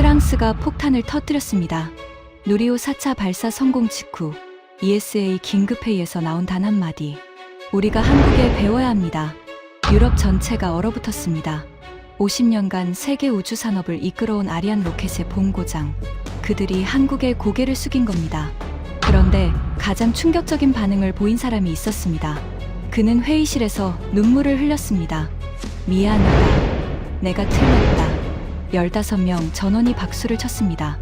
프랑스가 폭탄을 터뜨렸습니다. 누리호 4차 발사 성공 직후 ESA 긴급회의에서 나온 단 한마디. 우리가 한국에 배워야 합니다. 유럽 전체가 얼어붙었습니다. 50년간 세계 우주 산업을 이끌어온 아리안 로켓의 본고장. 그들이 한국에 고개를 숙인 겁니다. 그런데 가장 충격적인 반응을 보인 사람이 있었습니다. 그는 회의실에서 눈물을 흘렸습니다. 미안하다. 내가 틀렸다. 15명 전원이 박수를 쳤습니다.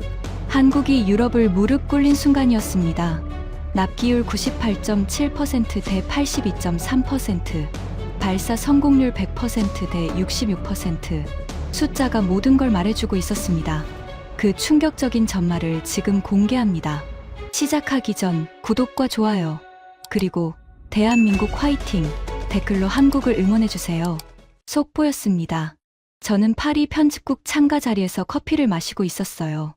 한국이 유럽을 무릎 꿇린 순간이었습니다. 납기율 98.7% 대 82.3%, 발사 성공률 100% 대 66%. 숫자가 모든 걸 말해주고 있었습니다. 그 충격적인 전말을 지금 공개합니다. 시작하기 전 구독과 좋아요, 그리고 대한민국 화이팅 댓글로 한국을 응원해주세요. 속보였습니다. 저는 파리 편집국 창가 자리에서 커피를 마시고 있었어요.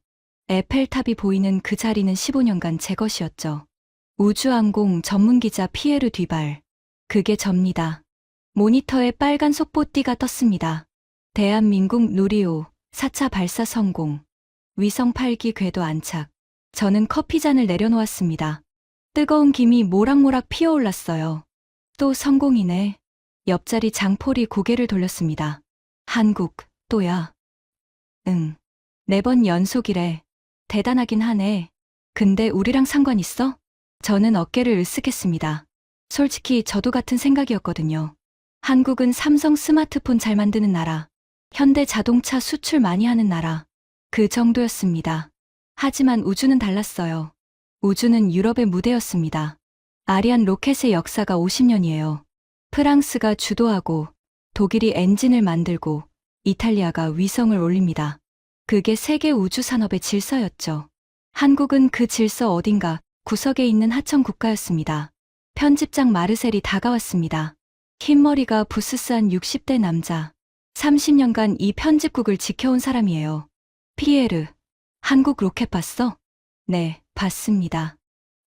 에펠탑이 보이는 그 자리는 15년간 제 것이었죠. 우주항공 전문기자 피에르 뒤발. 그게 접니다. 모니터에 빨간 속보띠가 떴습니다. 대한민국 누리호 4차 발사 성공. 위성 8기 궤도 안착. 저는 커피잔을 내려놓았습니다. 뜨거운 김이 모락모락 피어올랐어요. 또 성공이네. 옆자리 장폴이 고개를 돌렸습니다. 한국, 또야. 응. 4번 연속이래. 대단하긴 하네. 근데 우리랑 상관 있어? 저는 어깨를 으쓱했습니다. 솔직히 저도 같은 생각이었거든요. 한국은 삼성 스마트폰 잘 만드는 나라, 현대 자동차 수출 많이 하는 나라, 그 정도였습니다. 하지만 우주는 달랐어요. 우주는 유럽의 무대였습니다. 아리안 로켓의 역사가 50년이에요. 프랑스가 주도하고, 독일이 엔진을 만들고, 이탈리아가 위성을 올립니다. 그게 세계 우주 산업의 질서였죠. 한국은 그 질서 어딘가 구석에 있는 하청 국가였습니다. 편집장 마르셀이 다가왔습니다. 흰머리가 부스스한 60대 남자. 30년간 이 편집국을 지켜온 사람이에요. 피에르, 한국 로켓 봤어? 네, 봤습니다.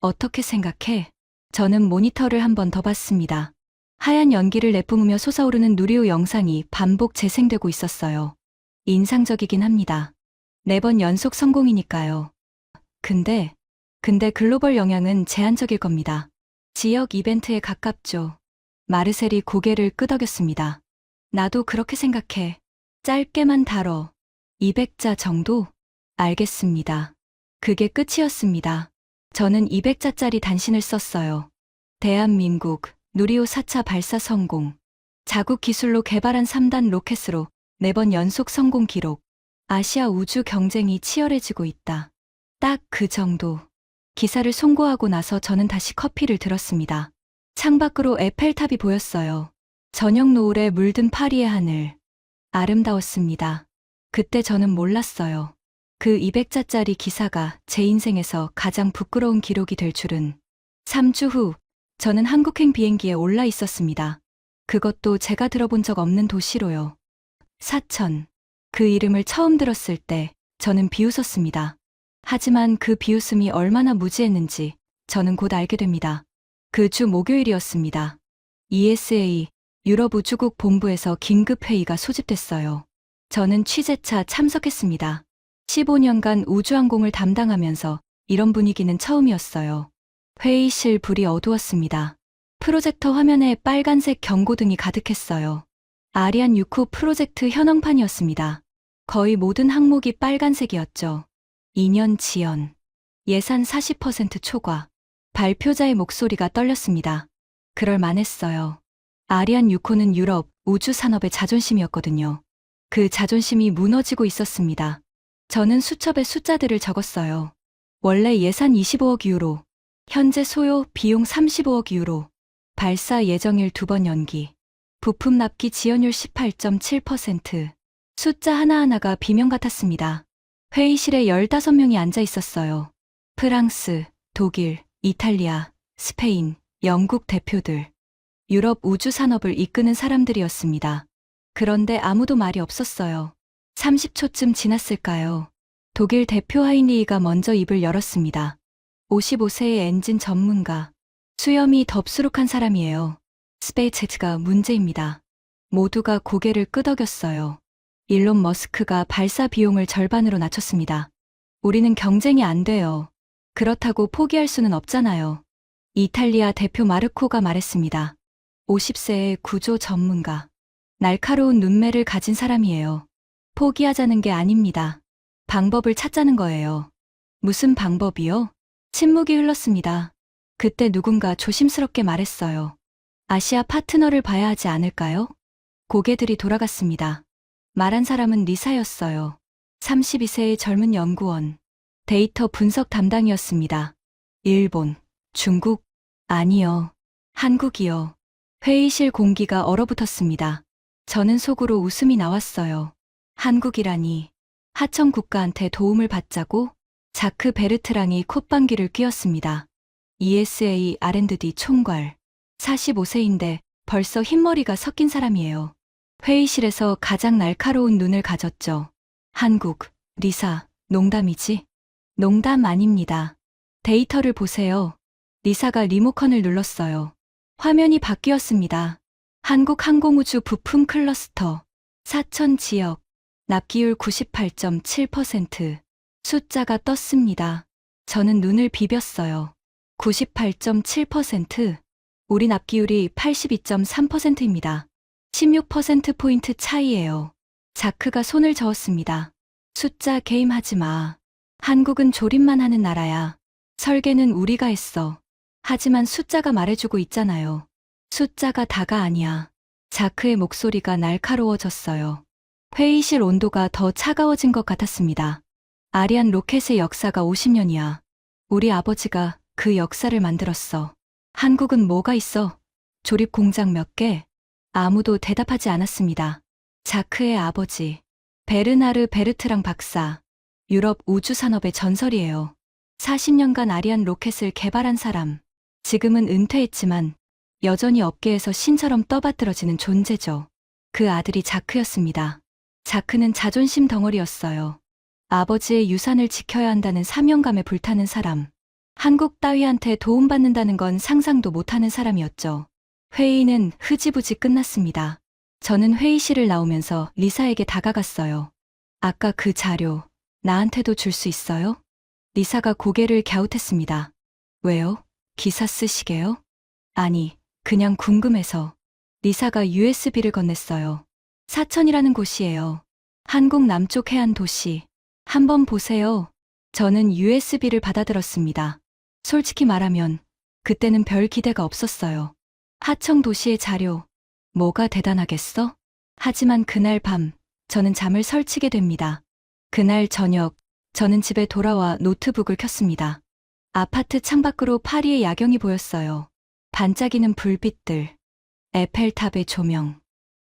어떻게 생각해? 저는 모니터를 한 번 더 봤습니다. 하얀 연기를 내뿜으며 솟아오르는 누리호 영상이 반복 재생되고 있었어요. 인상적이긴 합니다. 4번 연속 성공이니까요. 근데 글로벌 영향은 제한적일 겁니다. 지역 이벤트에 가깝죠. 마르셀이 고개를 끄덕였습니다. 나도 그렇게 생각해. 짧게만 다뤄. 200자 정도? 알겠습니다. 그게 끝이었습니다. 저는 200자짜리 단신을 썼어요. 대한민국 누리호 4차 발사 성공. 자국 기술로 개발한 3단 로켓으로 4번 연속 성공 기록. 아시아 우주 경쟁이 치열해지고 있다. 딱 그 정도. 기사를 송고하고 나서 저는 다시 커피를 들었습니다. 창밖으로 에펠탑이 보였어요. 저녁 노을에 물든 파리의 하늘. 아름다웠습니다. 그때 저는 몰랐어요. 그 200자짜리 기사가 제 인생에서 가장 부끄러운 기록이 될 줄은. 3주 후, 저는 한국행 비행기에 올라 있었습니다. 그것도 제가 들어본 적 없는 도시로요. 사천. 그 이름을 처음 들었을 때 저는 비웃었습니다. 하지만 그 비웃음이 얼마나 무지했는지 저는 곧 알게 됩니다. 그 주 목요일이었습니다. ESA 유럽우주국 본부에서 긴급회의가 소집됐어요. 저는 취재차 참석했습니다. 15년간 우주항공을 담당하면서 이런 분위기는 처음이었어요. 회의실 불이 어두웠습니다. 프로젝터 화면에 빨간색 경고등이 가득했어요. 아리안 6호 프로젝트 현황판이었습니다. 거의 모든 항목이 빨간색이었죠. 2년 지연. 예산 40% 초과. 발표자의 목소리가 떨렸습니다. 그럴 만했어요. 아리안 6호는 유럽 우주 산업의 자존심이었거든요. 그 자존심이 무너지고 있었습니다. 저는 수첩에 숫자들을 적었어요. 원래 예산 25억 유로. 현재 소요 비용 35억 유로. 발사 예정일 2번 연기. 부품 납기 지연율 18.7%. 숫자 하나하나가 비명 같았습니다. 회의실에 15명이 앉아 있었어요. 프랑스, 독일, 이탈리아, 스페인, 영국 대표들. 유럽 우주 산업을 이끄는 사람들이었습니다. 그런데 아무도 말이 없었어요. 30초쯤 지났을까요? 독일 대표 하인리히가 먼저 입을 열었습니다. 55세의 엔진 전문가. 수염이 덥수룩한 사람이에요. 스페이체츠가 문제입니다. 모두가 고개를 끄덕였어요. 일론 머스크가 발사 비용을 절반으로 낮췄습니다. 우리는 경쟁이 안 돼요. 그렇다고 포기할 수는 없잖아요. 이탈리아 대표 마르코가 말했습니다. 50세의 구조 전문가. 날카로운 눈매를 가진 사람이에요. 포기하자는 게 아닙니다. 방법을 찾자는 거예요. 무슨 방법이요? 침묵이 흘렀습니다. 그때 누군가 조심스럽게 말했어요. 아시아 파트너를 봐야 하지 않을까요? 고개들이 돌아갔습니다. 말한 사람은 리사였어요. 32세의 젊은 연구원. 데이터 분석 담당이었습니다. 일본, 중국, 아니요. 한국이요. 회의실 공기가 얼어붙었습니다. 저는 속으로 웃음이 나왔어요. 한국이라니. 하청 국가한테 도움을 받자고? 자크 베르트랑이 콧방귀를 뀌었습니다. ESA R&D 총괄. 45세인데 벌써 흰머리가 섞인 사람이에요. 회의실에서 가장 날카로운 눈을 가졌죠. 한국, 리사, 농담이지? 농담 아닙니다. 데이터를 보세요. 리사가 리모컨을 눌렀어요. 화면이 바뀌었습니다. 한국항공우주 부품 클러스터, 사천 지역, 납기율 98.7%. 숫자가 떴습니다. 저는 눈을 비볐어요. 98.7%. 우리 납기율이 82.3%입니다. 16%포인트 차이예요. 자크가 손을 저었습니다. 숫자 게임 하지 마. 한국은 조립만 하는 나라야. 설계는 우리가 했어. 하지만 숫자가 말해주고 있잖아요. 숫자가 다가 아니야. 자크의 목소리가 날카로워졌어요. 회의실 온도가 더 차가워진 것 같았습니다. 아리안 로켓의 역사가 50년이야. 우리 아버지가 그 역사를 만들었어. 한국은 뭐가 있어? 조립 공장 몇 개? 아무도 대답하지 않았습니다. 자크의 아버지, 베르나르 베르트랑 박사. 유럽 우주산업의 전설이에요. 40년간 아리안 로켓을 개발한 사람. 지금은 은퇴했지만 여전히 업계에서 신처럼 떠받들어지는 존재죠. 그 아들이 자크였습니다. 자크는 자존심 덩어리였어요. 아버지의 유산을 지켜야 한다는 사명감에 불타는 사람. 한국 따위한테 도움받는다는 건 상상도 못하는 사람이었죠. 회의는 흐지부지 끝났습니다. 저는 회의실을 나오면서 리사에게 다가갔어요. 아까 그 자료, 나한테도 줄 수 있어요? 리사가 고개를 갸웃했습니다. 왜요? 기사 쓰시게요? 아니, 그냥 궁금해서. 리사가 USB를 건넸어요. 사천이라는 곳이에요. 한국 남쪽 해안 도시. 한번 보세요. 저는 USB를 받아들었습니다. 솔직히 말하면 그때는 별 기대가 없었어요. 하청 도시의 자료. 뭐가 대단하겠어? 하지만 그날 밤, 저는 잠을 설치게 됩니다. 그날 저녁, 저는 집에 돌아와 노트북을 켰습니다. 아파트 창밖으로 파리의 야경이 보였어요. 반짝이는 불빛들, 에펠탑의 조명.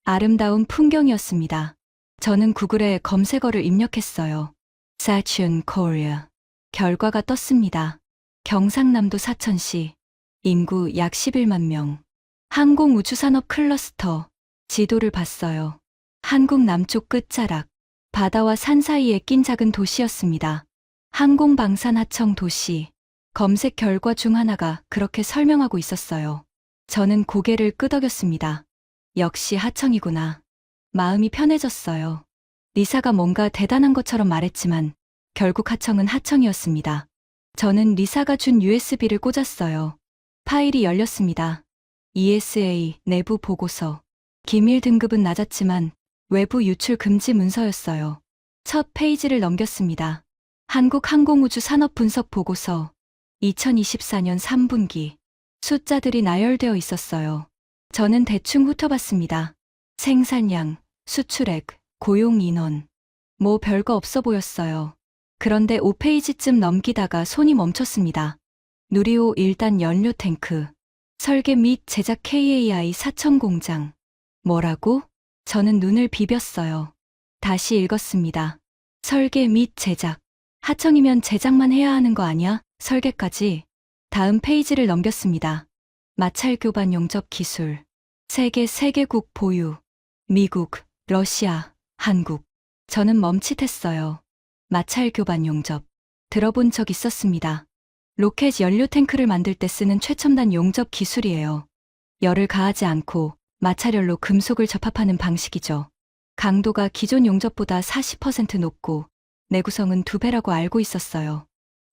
아름다운 풍경이었습니다. 저는 구글에 검색어를 입력했어요. Saturn Korea. 결과가 떴습니다. 경상남도 사천시. 인구 약 11만 명. 항공우주산업 클러스터. 지도를 봤어요. 한국 남쪽 끝자락. 바다와 산 사이에 낀 작은 도시였습니다. 항공방산하청 도시. 검색 결과 중 하나가 그렇게 설명하고 있었어요. 저는 고개를 끄덕였습니다. 역시 하청이구나. 마음이 편해졌어요. 리사가 뭔가 대단한 것처럼 말했지만 결국 하청은 하청이었습니다. 저는 리사가 준 USB를 꽂았어요. 파일이 열렸습니다. ESA 내부 보고서. 기밀 등급은 낮았지만 외부 유출 금지 문서였어요. 첫 페이지를 넘겼습니다. 한국항공우주 산업 분석 보고서. 2024년 3분기. 숫자들이 나열되어 있었어요. 저는 대충 훑어봤습니다. 생산량, 수출액, 고용 인원. 뭐 별거 없어 보였어요. 그런데 5페이지쯤 넘기다가 손이 멈췄습니다. 누리호 1단 연료 탱크. 설계 및 제작 KAI 사천 공장. 뭐라고? 저는 눈을 비볐어요. 다시 읽었습니다. 설계 및 제작. 하청이면 제작만 해야 하는 거 아니야? 설계까지. 다음 페이지를 넘겼습니다. 마찰 교반 용접 기술. 세계 3개국 보유. 미국, 러시아, 한국. 저는 멈칫했어요. 마찰 교반 용접. 들어본 적 있었습니다. 로켓 연료 탱크를 만들 때 쓰는 최첨단 용접 기술이에요. 열을 가하지 않고 마찰열로 금속을 접합하는 방식이죠. 강도가 기존 용접보다 40% 높고 내구성은 2배라고 알고 있었어요.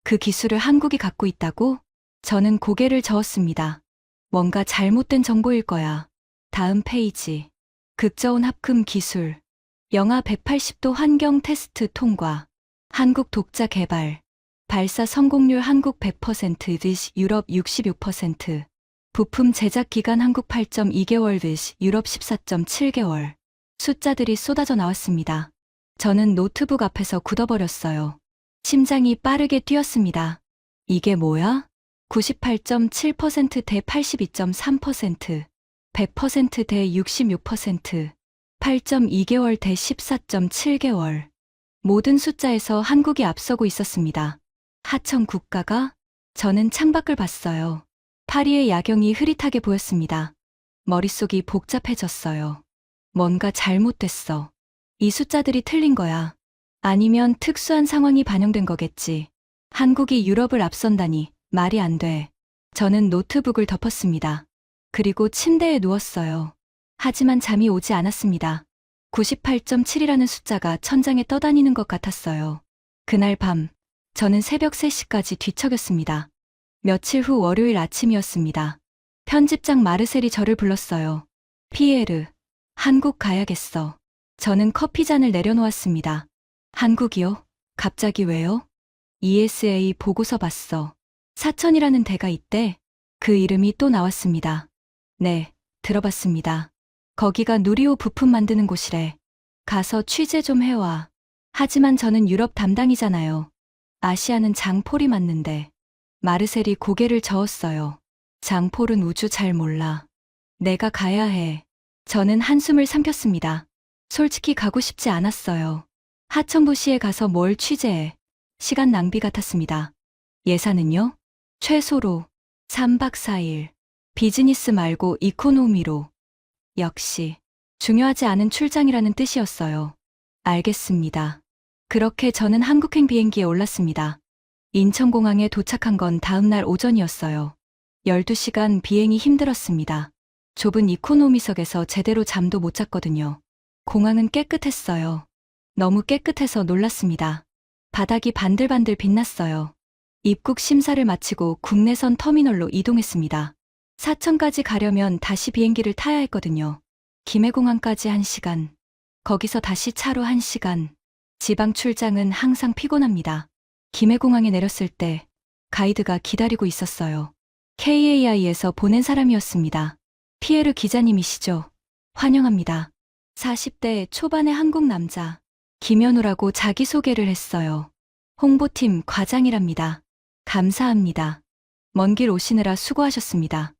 그 기술을 한국이 갖고 있다고? 저는 고개를 저었습니다. 뭔가 잘못된 정보일 거야. 다음 페이지. 극저온 합금 기술. 영하 180도 환경 테스트 통과. 한국 독자 개발. 발사 성공률 한국 100% vs 유럽 66%. 부품 제작 기간 한국 8.2개월 vs 유럽 14.7개월. 숫자들이 쏟아져 나왔습니다. 저는 노트북 앞에서 굳어버렸어요. 심장이 빠르게 뛰었습니다. 이게 뭐야? 98.7% 대 82.3%, 100% 대 66%, 8.2개월 대 14.7개월. 모든 숫자에서 한국이 앞서고 있었습니다. 하청 국가가? 저는 창밖을 봤어요. 파리의 야경이 흐릿하게 보였습니다. 머릿속이 복잡해졌어요. 뭔가 잘못됐어. 이 숫자들이 틀린 거야. 아니면 특수한 상황이 반영된 거겠지. 한국이 유럽을 앞선다니 말이 안 돼. 저는 노트북을 덮었습니다. 그리고 침대에 누웠어요. 하지만 잠이 오지 않았습니다. 98.7이라는 숫자가 천장에 떠다니는 것 같았어요. 그날 밤, 저는 새벽 3시까지 뒤척였습니다. 며칠 후 월요일 아침이었습니다. 편집장 마르셀이 저를 불렀어요. 피에르, 한국 가야겠어. 저는 커피잔을 내려놓았습니다. 한국이요? 갑자기 왜요? ESA 보고서 봤어. 사천이라는 데가 있대. 그 이름이 또 나왔습니다. 네, 들어봤습니다. 거기가 누리호 부품 만드는 곳이래. 가서 취재 좀 해와. 하지만 저는 유럽 담당이잖아요. 아시아는 장폴이 맞는데. 마르셀이 고개를 저었어요. 장폴은 우주 잘 몰라. 내가 가야 해. 저는 한숨을 삼켰습니다. 솔직히 가고 싶지 않았어요. 하청도시에 가서 뭘 취재해. 시간 낭비 같았습니다. 예산은요? 최소로 3박 4일. 비즈니스 말고 이코노미로. 역시 중요하지 않은 출장이라는 뜻이었어요. 알겠습니다. 그렇게 저는 한국행 비행기에 올랐습니다. 인천공항에 도착한 건 다음 날 오전이었어요. 12시간 비행이 힘들었습니다. 좁은 이코노미석에서 제대로 잠도 못 잤거든요. 공항은 깨끗했어요. 너무 깨끗해서 놀랐습니다. 바닥이 반들반들 빛났어요. 입국 심사를 마치고 국내선 터미널로 이동했습니다. 사천까지 가려면 다시 비행기를 타야 했거든요. 김해공항까지 1시간. 거기서 다시 차로 1시간. 지방 출장은 항상 피곤합니다. 김해공항에 내렸을 때 가이드가 기다리고 있었어요. KAI에서 보낸 사람이었습니다. 피에르 기자님이시죠? 환영합니다. 40대 초반의 한국 남자. 김현우라고 자기소개를 했어요. 홍보팀 과장이랍니다. 감사합니다. 먼 길 오시느라 수고하셨습니다.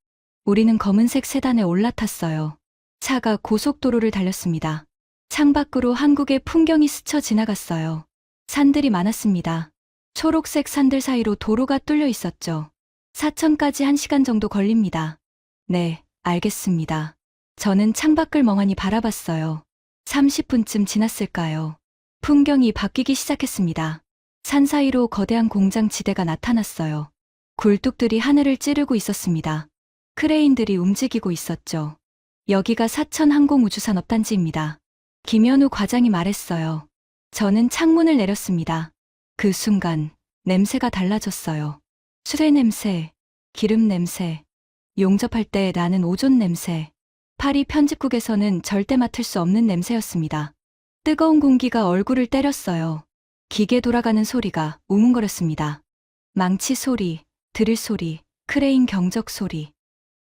우리는 검은색 세단에 올라탔어요. 차가 고속도로를 달렸습니다. 창밖으로 한국의 풍경이 스쳐 지나갔어요. 산들이 많았습니다. 초록색 산들 사이로 도로가 뚫려 있었죠. 사천까지 1시간 정도 걸립니다. 네, 알겠습니다. 저는 창밖을 멍하니 바라봤어요. 30분쯤 지났을까요? 풍경이 바뀌기 시작했습니다. 산 사이로 거대한 공장 지대가 나타났어요. 굴뚝들이 하늘을 찌르고 있었습니다. 크레인들이 움직이고 있었죠. 여기가 사천항공우주산업단지입니다. 김현우 과장이 말했어요. 저는 창문을 내렸습니다. 그 순간 냄새가 달라졌어요. 수레 냄새, 기름 냄새, 용접할 때 나는 오존 냄새. 파리 편집국에서는 절대 맡을 수 없는 냄새였습니다. 뜨거운 공기가 얼굴을 때렸어요. 기계 돌아가는 소리가 우웅거렸습니다. 망치 소리, 드릴 소리, 크레인 경적 소리.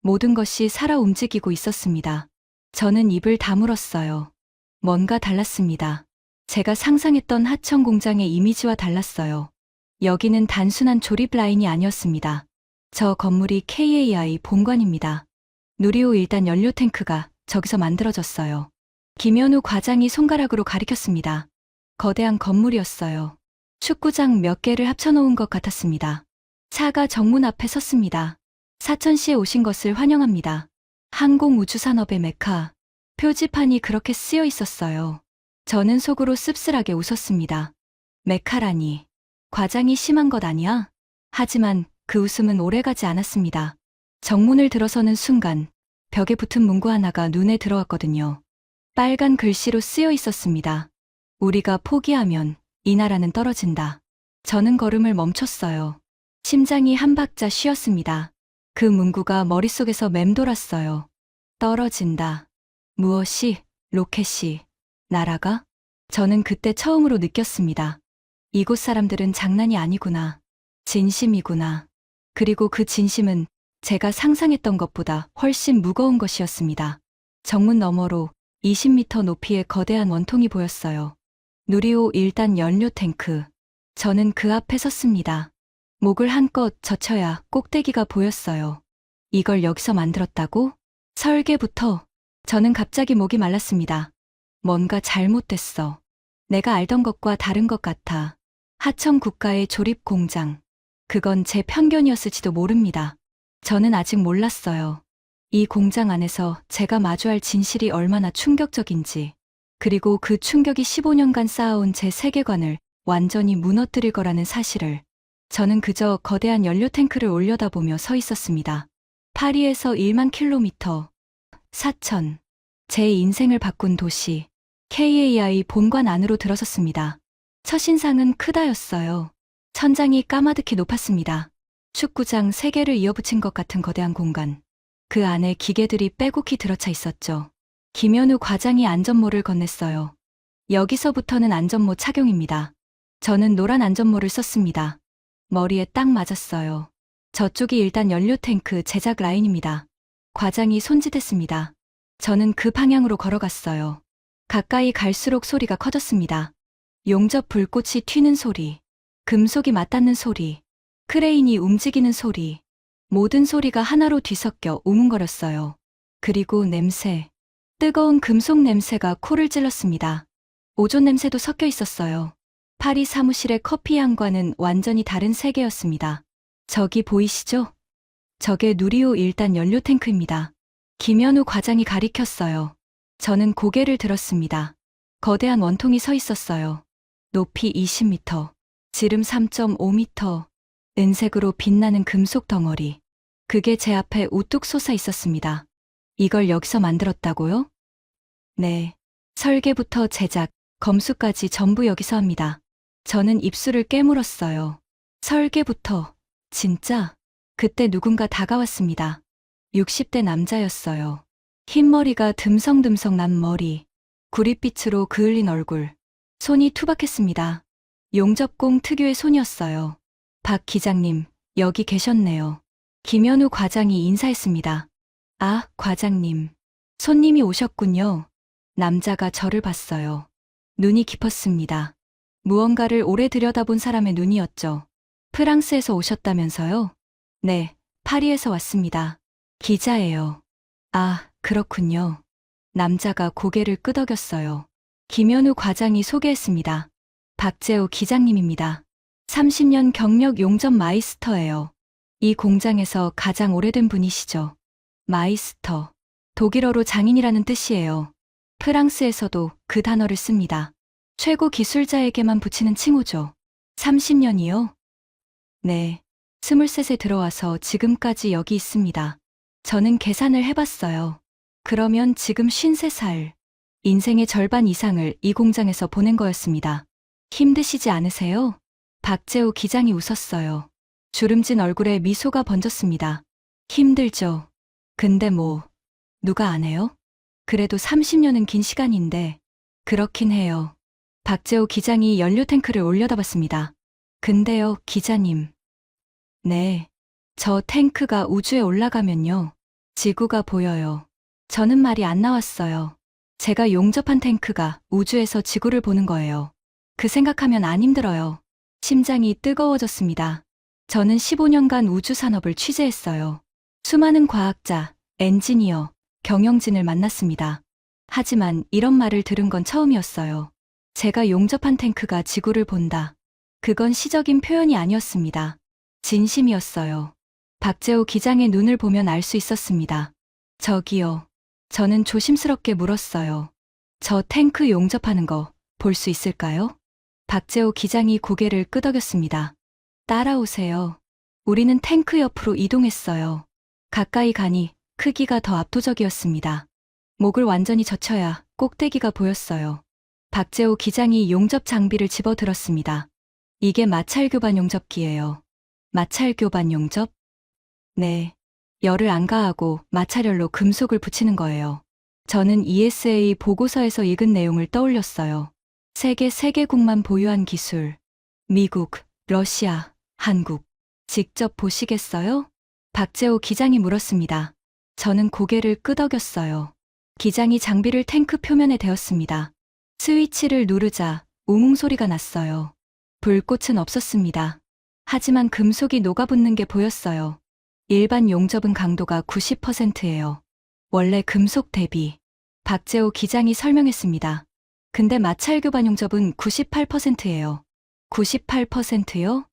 모든 것이 살아 움직이고 있었습니다. 저는 입을 다물었어요. 뭔가 달랐습니다. 제가 상상했던 하청 공장의 이미지와 달랐어요. 여기는 단순한 조립 라인이 아니었습니다. 저 건물이 KAI 본관입니다. 누리호 1단 연료 탱크가 저기서 만들어졌어요. 김현우 과장이 손가락으로 가리켰습니다. 거대한 건물이었어요. 축구장 몇 개를 합쳐놓은 것 같았습니다. 차가 정문 앞에 섰습니다. 사천시에 오신 것을 환영합니다. 항공우주산업의 메카. 표지판이 그렇게 쓰여 있었어요. 저는 속으로 씁쓸하게 웃었습니다. 메카라니. 과장이 심한 것 아니야? 하지만 그 웃음은 오래가지 않았습니다. 정문을 들어서는 순간 벽에 붙은 문구 하나가 눈에 들어왔거든요. 빨간 글씨로 쓰여 있었습니다. 우리가 포기하면 이 나라는 떨어진다. 저는 걸음을 멈췄어요. 심장이 한 박자 쉬었습니다. 그 문구가 머릿속에서 맴돌았어요. 떨어진다. 무엇이? 로켓이. 나라가? 저는 그때 처음으로 느꼈습니다. 이곳 사람들은 장난이 아니구나. 진심이구나. 그리고 그 진심은 제가 상상했던 것보다 훨씬 무거운 것이었습니다. 정문 너머로 20m 높이의 거대한 원통이 보였어요. 누리호 1단 연료 탱크. 저는 그 앞에 섰습니다. 목을 한껏 젖혀야 꼭대기가 보였어요. 이걸 여기서 만들었다고? 설계부터. 저는 갑자기 목이 말랐습니다. 뭔가 잘못됐어. 내가 알던 것과 다른 것 같아. 하청 국가의 조립 공장. 그건 제 편견이었을지도 모릅니다. 저는 아직 몰랐어요. 이 공장 안에서 제가 마주할 진실이 얼마나 충격적인지, 그리고 그 충격이 15년간 쌓아온 제 세계관을 완전히 무너뜨릴 거라는 사실을. 저는 그저 거대한 연료 탱크를 올려다보며 서 있었습니다. 파리에서 1만 킬로미터, 사천. 제 인생을 바꾼 도시, KAI 본관 안으로 들어섰습니다. 첫인상은 크다였어요. 천장이 까마득히 높았습니다. 축구장 3개를 이어붙인 것 같은 거대한 공간. 그 안에 기계들이 빼곡히 들어차 있었죠. 김현우 과장이 안전모를 건넸어요. 여기서부터는 안전모 착용입니다. 저는 노란 안전모를 썼습니다. 머리에 딱 맞았어요. 저쪽이 일단 연료 탱크 제작 라인입니다. 과장이 손짓했습니다. 저는 그 방향으로 걸어갔어요. 가까이 갈수록 소리가 커졌습니다. 용접 불꽃이 튀는 소리, 금속이 맞닿는 소리, 크레인이 움직이는 소리, 모든 소리가 하나로 뒤섞여 우문거렸어요. 그리고 냄새, 뜨거운 금속 냄새가 코를 찔렀습니다. 오존 냄새도 섞여 있었어요. 파리 사무실의 커피 향과는 완전히 다른 세계였습니다. 저기 보이시죠? 저게 누리호 1단 연료 탱크입니다. 김현우 과장이 가리켰어요. 저는 고개를 들었습니다. 거대한 원통이 서 있었어요. 높이 20m, 지름 3.5m, 은색으로 빛나는 금속 덩어리. 그게 제 앞에 우뚝 솟아 있었습니다. 이걸 여기서 만들었다고요? 네. 설계부터 제작, 검수까지 전부 여기서 합니다. 저는 입술을 깨물었어요. 설계부터, 진짜? 그때 누군가 다가왔습니다. 60대 남자였어요. 흰머리가 듬성듬성 난 머리, 구릿빛으로 그을린 얼굴, 손이 투박했습니다. 용접공 특유의 손이었어요. 박 기장님, 여기 계셨네요. 김현우 과장이 인사했습니다. 아, 과장님. 손님이 오셨군요. 남자가 저를 봤어요. 눈이 깊었습니다. 무언가를 오래 들여다본 사람의 눈이었죠. 프랑스에서 오셨다면서요? 네, 파리에서 왔습니다. 기자예요. 아, 그렇군요. 남자가 고개를 끄덕였어요. 김현우 과장이 소개했습니다. 박재호 기장님입니다. 30년 경력 용접 마이스터예요. 이 공장에서 가장 오래된 분이시죠. 마이스터. 독일어로 장인이라는 뜻이에요. 프랑스에서도 그 단어를 씁니다. 최고 기술자에게만 붙이는 칭호죠. 30년이요? 네. 23세 들어와서 지금까지 여기 있습니다. 저는 계산을 해봤어요. 그러면 지금 53살. 인생의 절반 이상을 이 공장에서 보낸 거였습니다. 힘드시지 않으세요? 박재호 기장이 웃었어요. 주름진 얼굴에 미소가 번졌습니다. 힘들죠. 근데 누가 안 해요? 그래도 30년은 긴 시간인데. 그렇긴 해요. 박재호 기장이 연료 탱크를 올려다봤습니다. 근데요, 기자님. 네. 저 탱크가 우주에 올라가면요. 지구가 보여요. 저는 말이 안 나왔어요. 제가 용접한 탱크가 우주에서 지구를 보는 거예요. 그 생각하면 안 힘들어요. 심장이 뜨거워졌습니다. 저는 15년간 우주 산업을 취재했어요. 수많은 과학자, 엔지니어, 경영진을 만났습니다. 하지만 이런 말을 들은 건 처음이었어요. 제가 용접한 탱크가 지구를 본다. 그건 시적인 표현이 아니었습니다. 진심이었어요. 박재호 기장의 눈을 보면 알 수 있었습니다. 저기요. 저는 조심스럽게 물었어요. 저 탱크 용접하는 거 볼 수 있을까요? 박재호 기장이 고개를 끄덕였습니다. 따라오세요. 우리는 탱크 옆으로 이동했어요. 가까이 가니 크기가 더 압도적이었습니다. 목을 완전히 젖혀야 꼭대기가 보였어요. 박재호 기장이 용접 장비를 집어들었습니다. 이게 마찰교반 용접기예요. 마찰교반 용접? 네. 열을 안 가하고 마찰열로 금속을 붙이는 거예요. 저는 ESA 보고서에서 읽은 내용을 떠올렸어요. 세계 3개국만 보유한 기술. 미국, 러시아, 한국. 직접 보시겠어요? 박재호 기장이 물었습니다. 저는 고개를 끄덕였어요. 기장이 장비를 탱크 표면에 대었습니다. 스위치를 누르자 우웅 소리가 났어요. 불꽃은 없었습니다. 하지만 금속이 녹아붙는 게 보였어요. 일반 용접은 강도가 90%예요. 원래 금속 대비. 박재호 기장이 설명했습니다. 근데 마찰교반 용접은 98%예요. 98%요?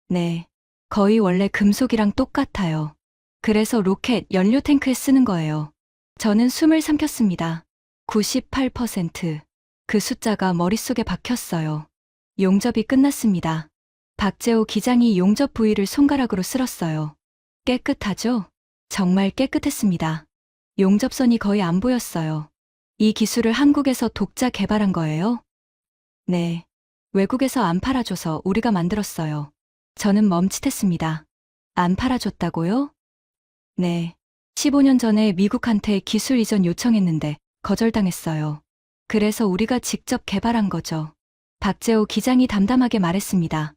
네. 거의 원래 금속이랑 똑같아요. 그래서 로켓 연료 탱크에 쓰는 거예요. 저는 숨을 삼켰습니다. 98%. 그 숫자가 머릿속에 박혔어요. 용접이 끝났습니다. 박재호 기장이 용접 부위를 손가락으로 쓸었어요. 깨끗하죠? 정말 깨끗했습니다. 용접선이 거의 안 보였어요. 이 기술을 한국에서 독자 개발한 거예요? 네. 외국에서 안 팔아줘서 우리가 만들었어요. 저는 멈칫했습니다. 안 팔아줬다고요? 네. 15년 전에 미국한테 기술 이전 요청했는데 거절당했어요. 그래서 우리가 직접 개발한 거죠. 박재호 기장이 담담하게 말했습니다.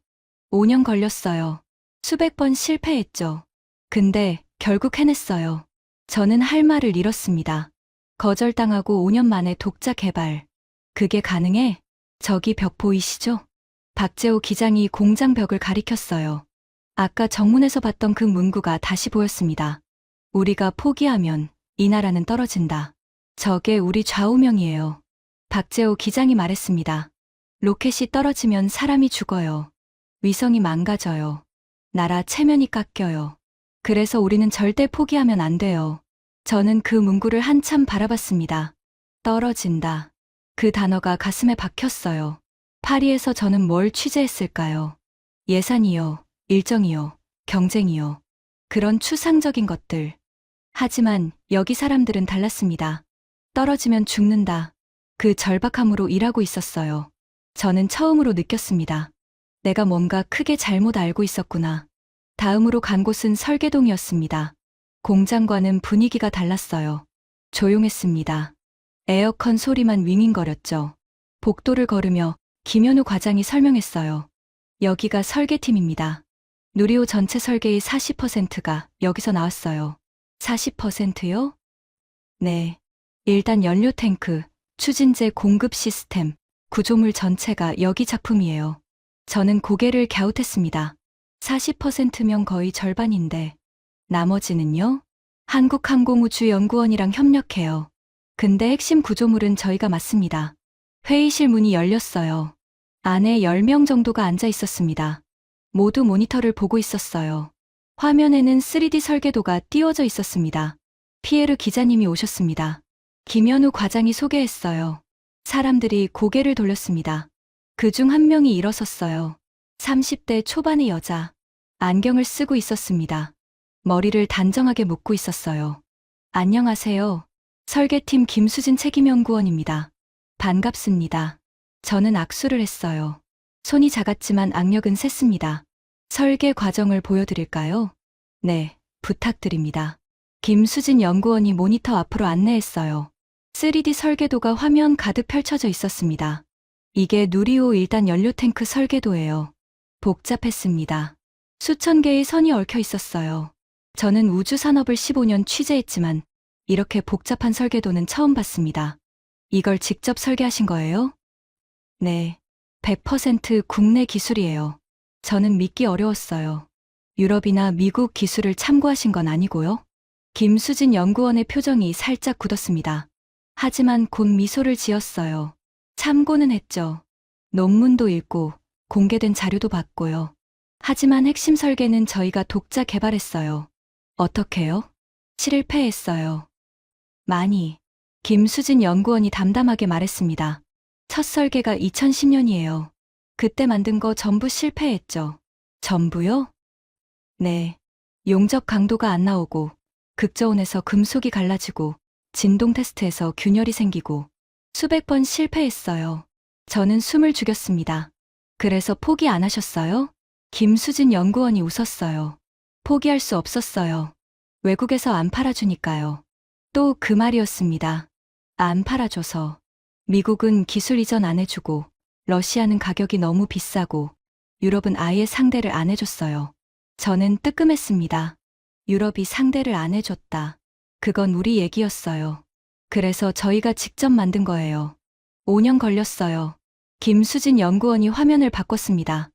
5년 걸렸어요. 수백 번 실패했죠. 근데 결국 해냈어요. 저는 할 말을 잃었습니다. 거절당하고 5년 만에 독자 개발. 그게 가능해? 저기 벽 보이시죠? 박재호 기장이 공장 벽을 가리켰어요. 아까 정문에서 봤던 그 문구가 다시 보였습니다. 우리가 포기하면 이 나라는 떨어진다. 저게 우리 좌우명이에요. 박재호 기장이 말했습니다. 로켓이 떨어지면 사람이 죽어요. 위성이 망가져요. 나라 체면이 깎여요. 그래서 우리는 절대 포기하면 안 돼요. 저는 그 문구를 한참 바라봤습니다. 떨어진다. 그 단어가 가슴에 박혔어요. 파리에서 저는 뭘 취재했을까요? 예산이요, 일정이요, 경쟁이요. 그런 추상적인 것들. 하지만 여기 사람들은 달랐습니다. 떨어지면 죽는다. 그 절박함으로 일하고 있었어요. 저는 처음으로 느꼈습니다. 내가 뭔가 크게 잘못 알고 있었구나. 다음으로 간 곳은 설계동이었습니다. 공장과는 분위기가 달랐어요. 조용했습니다. 에어컨 소리만 윙윙거렸죠. 복도를 걸으며 김현우 과장이 설명했어요. 여기가 설계팀입니다. 누리호 전체 설계의 40%가 여기서 나왔어요. 40%요? 네. 일단 연료 탱크, 추진제 공급 시스템, 구조물 전체가 여기 작품이에요. 저는 고개를 갸웃했습니다. 40%면 거의 절반인데 나머지는요? 한국항공우주연구원이랑 협력해요. 근데 핵심 구조물은 저희가 맡습니다. 회의실 문이 열렸어요. 안에 10명 정도가 앉아 있었습니다. 모두 모니터를 보고 있었어요. 화면에는 3D 설계도가 띄워져 있었습니다. 피에르 기자님이 오셨습니다. 김현우 과장이 소개했어요. 사람들이 고개를 돌렸습니다. 그중 한 명이 일어섰어요. 30대 초반의 여자. 안경을 쓰고 있었습니다. 머리를 단정하게 묶고 있었어요. 안녕하세요. 설계팀 김수진 책임연구원입니다. 반갑습니다. 저는 악수를 했어요. 손이 작았지만 악력은 셌습니다. 설계 과정을 보여드릴까요? 네, 부탁드립니다. 김수진 연구원이 모니터 앞으로 안내했어요. 3D 설계도가 화면 가득 펼쳐져 있었습니다. 이게 누리호 1단 연료 탱크 설계도예요. 복잡했습니다. 수천 개의 선이 얽혀 있었어요. 저는 우주산업을 15년 취재했지만 이렇게 복잡한 설계도는 처음 봤습니다. 이걸 직접 설계하신 거예요? 네. 100% 국내 기술이에요. 저는 믿기 어려웠어요. 유럽이나 미국 기술을 참고하신 건 아니고요. 김수진 연구원의 표정이 살짝 굳었습니다. 하지만 곧 미소를 지었어요. 참고는 했죠. 논문도 읽고 공개된 자료도 봤고요. 하지만 핵심 설계는 저희가 독자 개발했어요. 어떻게요? 실패했어요. 많이. 김수진 연구원이 담담하게 말했습니다. 첫 설계가 2010년이에요. 그때 만든 거 전부 실패했죠. 전부요? 네. 용접 강도가 안 나오고 극저온에서 금속이 갈라지고 진동 테스트에서 균열이 생기고 수백 번 실패했어요. 저는 숨을 죽였습니다. 그래서 포기 안 하셨어요? 김수진 연구원이 웃었어요. 포기할 수 없었어요. 외국에서 안 팔아주니까요. 또 그 말이었습니다. 안 팔아줘서. 미국은 기술 이전 안 해주고, 러시아는 가격이 너무 비싸고, 유럽은 아예 상대를 안 해줬어요. 저는 뜨끔했습니다. 유럽이 상대를 안 해줬다. 그건 우리 얘기였어요. 그래서 저희가 직접 만든 거예요. 5년 걸렸어요. 김수진 연구원이 화면을 바꿨습니다.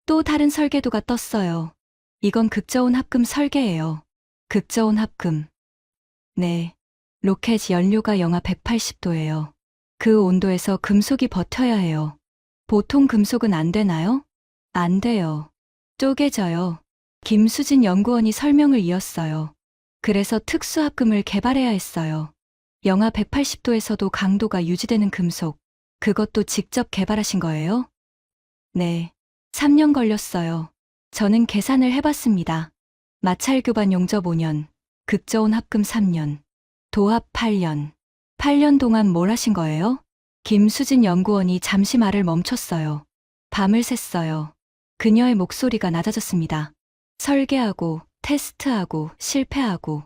또 다른 설계도가 떴어요. 이건 극저온 합금 설계예요. 극저온 합금. 네. 로켓 연료가 영하 180도예요. 그 온도에서 금속이 버텨야 해요. 보통 금속은 안 되나요? 안 돼요. 쪼개져요. 김수진 연구원이 설명을 이었어요. 그래서 특수합금을 개발해야 했어요. 영하 180도에서도 강도가 유지되는 금속. 그것도 직접 개발하신 거예요? 네. 3년 걸렸어요. 저는 계산을 해봤습니다. 마찰 교반 용접 5년, 극저온 합금 3년, 도합 8년. 8년 동안 뭘 하신 거예요? 김수진 연구원이 잠시 말을 멈췄어요. 밤을 샜어요. 그녀의 목소리가 낮아졌습니다. 설계하고, 테스트하고, 실패하고,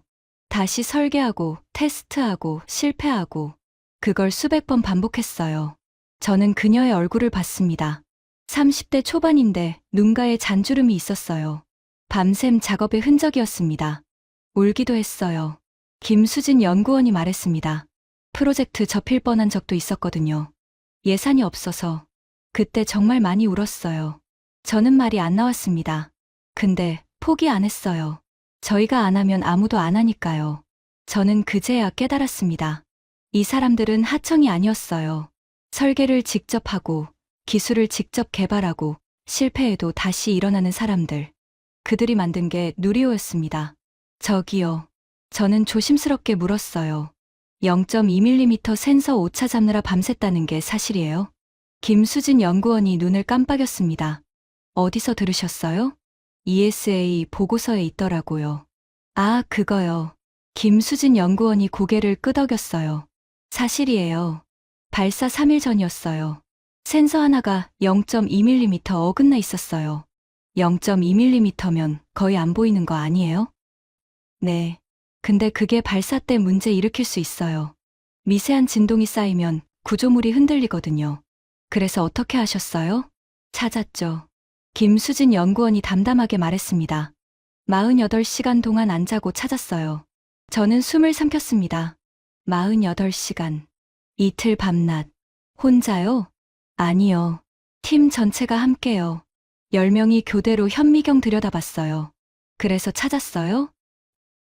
다시 설계하고, 테스트하고, 실패하고, 그걸 수백 번 반복했어요. 저는 그녀의 얼굴을 봤습니다. 30대 초반인데 눈가에 잔주름이 있었어요. 밤샘 작업의 흔적이었습니다. 울기도 했어요. 김수진 연구원이 말했습니다. 프로젝트 접힐 뻔한 적도 있었거든요. 예산이 없어서. 그때 정말 많이 울었어요. 저는 말이 안 나왔습니다. 근데 포기 안 했어요. 저희가 안 하면 아무도 안 하니까요. 저는 그제야 깨달았습니다. 이 사람들은 하청이 아니었어요. 설계를 직접 하고, 기술을 직접 개발하고, 실패해도 다시 일어나는 사람들. 그들이 만든 게 누리호였습니다. 저기요. 저는 조심스럽게 물었어요. 0.2mm 센서 오차 잡느라 밤샜다는 게 사실이에요? 김수진 연구원이 눈을 깜빡였습니다. 어디서 들으셨어요? ESA 보고서에 있더라고요. 아, 그거요. 김수진 연구원이 고개를 끄덕였어요. 사실이에요. 발사 3일 전이었어요. 센서 하나가 0.2mm 어긋나 있었어요. 0.2mm면 거의 안 보이는 거 아니에요? 네. 근데 그게 발사 때 문제 일으킬 수 있어요. 미세한 진동이 쌓이면 구조물이 흔들리거든요. 그래서 어떻게 하셨어요? 찾았죠. 김수진 연구원이 담담하게 말했습니다. 48시간 동안 안 자고 찾았어요. 저는 숨을 삼켰습니다. 48시간. 이틀 밤낮. 혼자요? 아니요. 팀 전체가 함께요. 10명이 교대로 현미경 들여다봤어요. 그래서 찾았어요?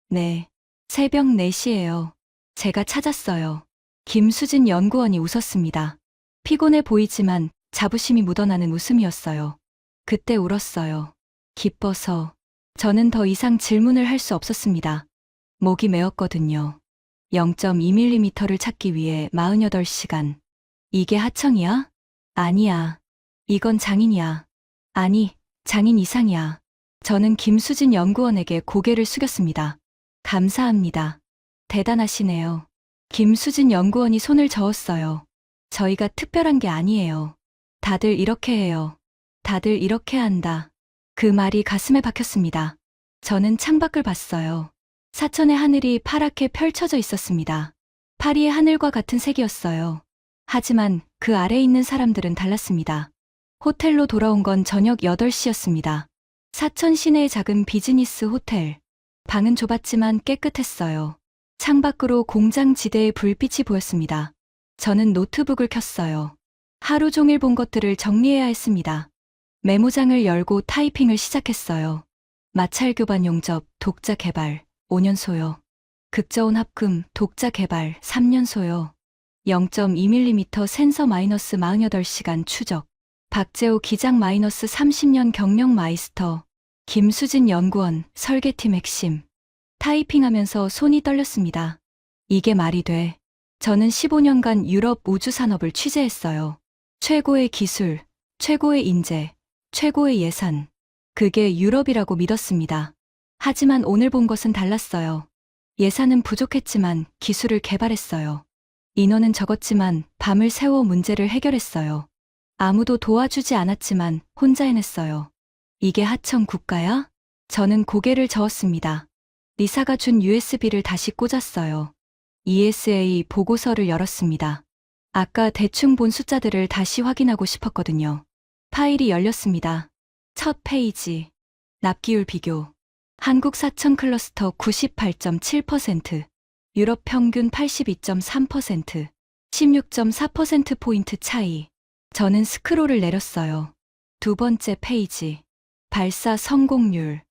네. 새벽 4시예요. 제가 찾았어요. 김수진 연구원이 웃었습니다. 피곤해 보이지만 자부심이 묻어나는 웃음이었어요. 그때 울었어요. 기뻐서. 저는 더 이상 질문을 할 수 없었습니다. 목이 메었거든요. 0.2mm를 찾기 위해 48시간. 이게 하청이야? 아니야. 이건 장인이야. 아니, 장인 이상이야. 저는 김수진 연구원에게 고개를 숙였습니다. 감사합니다. 대단하시네요. 김수진 연구원이 손을 저었어요. 저희가 특별한 게 아니에요. 다들 이렇게 해요. 다들 이렇게 한다. 그 말이 가슴에 박혔습니다. 저는 창밖을 봤어요. 사천의 하늘이 파랗게 펼쳐져 있었습니다. 파리의 하늘과 같은 색이었어요. 하지만 그 아래에 있는 사람들은 달랐습니다. 호텔로 돌아온 건 저녁 8시였습니다. 사천 시내의 작은 비즈니스 호텔. 방은 좁았지만 깨끗했어요. 창밖으로 공장 지대의 불빛이 보였습니다. 저는 노트북을 켰어요. 하루 종일 본 것들을 정리해야 했습니다. 메모장을 열고 타이핑을 시작했어요. 마찰 교반 용접, 독자 개발, 5년 소요. 극저온 합금, 독자 개발, 3년 소요. 0.2mm 센서 마이너스 48시간 추적. 박재호 기장 마이너스 30년 경력 마이스터. 김수진 연구원, 설계팀 핵심. 타이핑하면서 손이 떨렸습니다. 이게 말이 돼. 저는 15년간 유럽 우주산업을 취재했어요. 최고의 기술, 최고의 인재, 최고의 예산. 그게 유럽이라고 믿었습니다. 하지만 오늘 본 것은 달랐어요. 예산은 부족했지만 기술을 개발했어요. 인원은 적었지만 밤을 새워 문제를 해결했어요. 아무도 도와주지 않았지만 혼자 해냈어요. 이게 하청 국가야? 저는 고개를 저었습니다. 리사가 준 USB를 다시 꽂았어요. ESA 보고서를 열었습니다. 아까 대충 본 숫자들을 다시 확인하고 싶었거든요. 파일이 열렸습니다. 첫 페이지. 납기율 비교. 한국 사천 클러스터 98.7%, 유럽 평균 82.3%, 16.4%포인트 차이. 저는 스크롤을 내렸어요. 두 번째 페이지. 발사 성공률.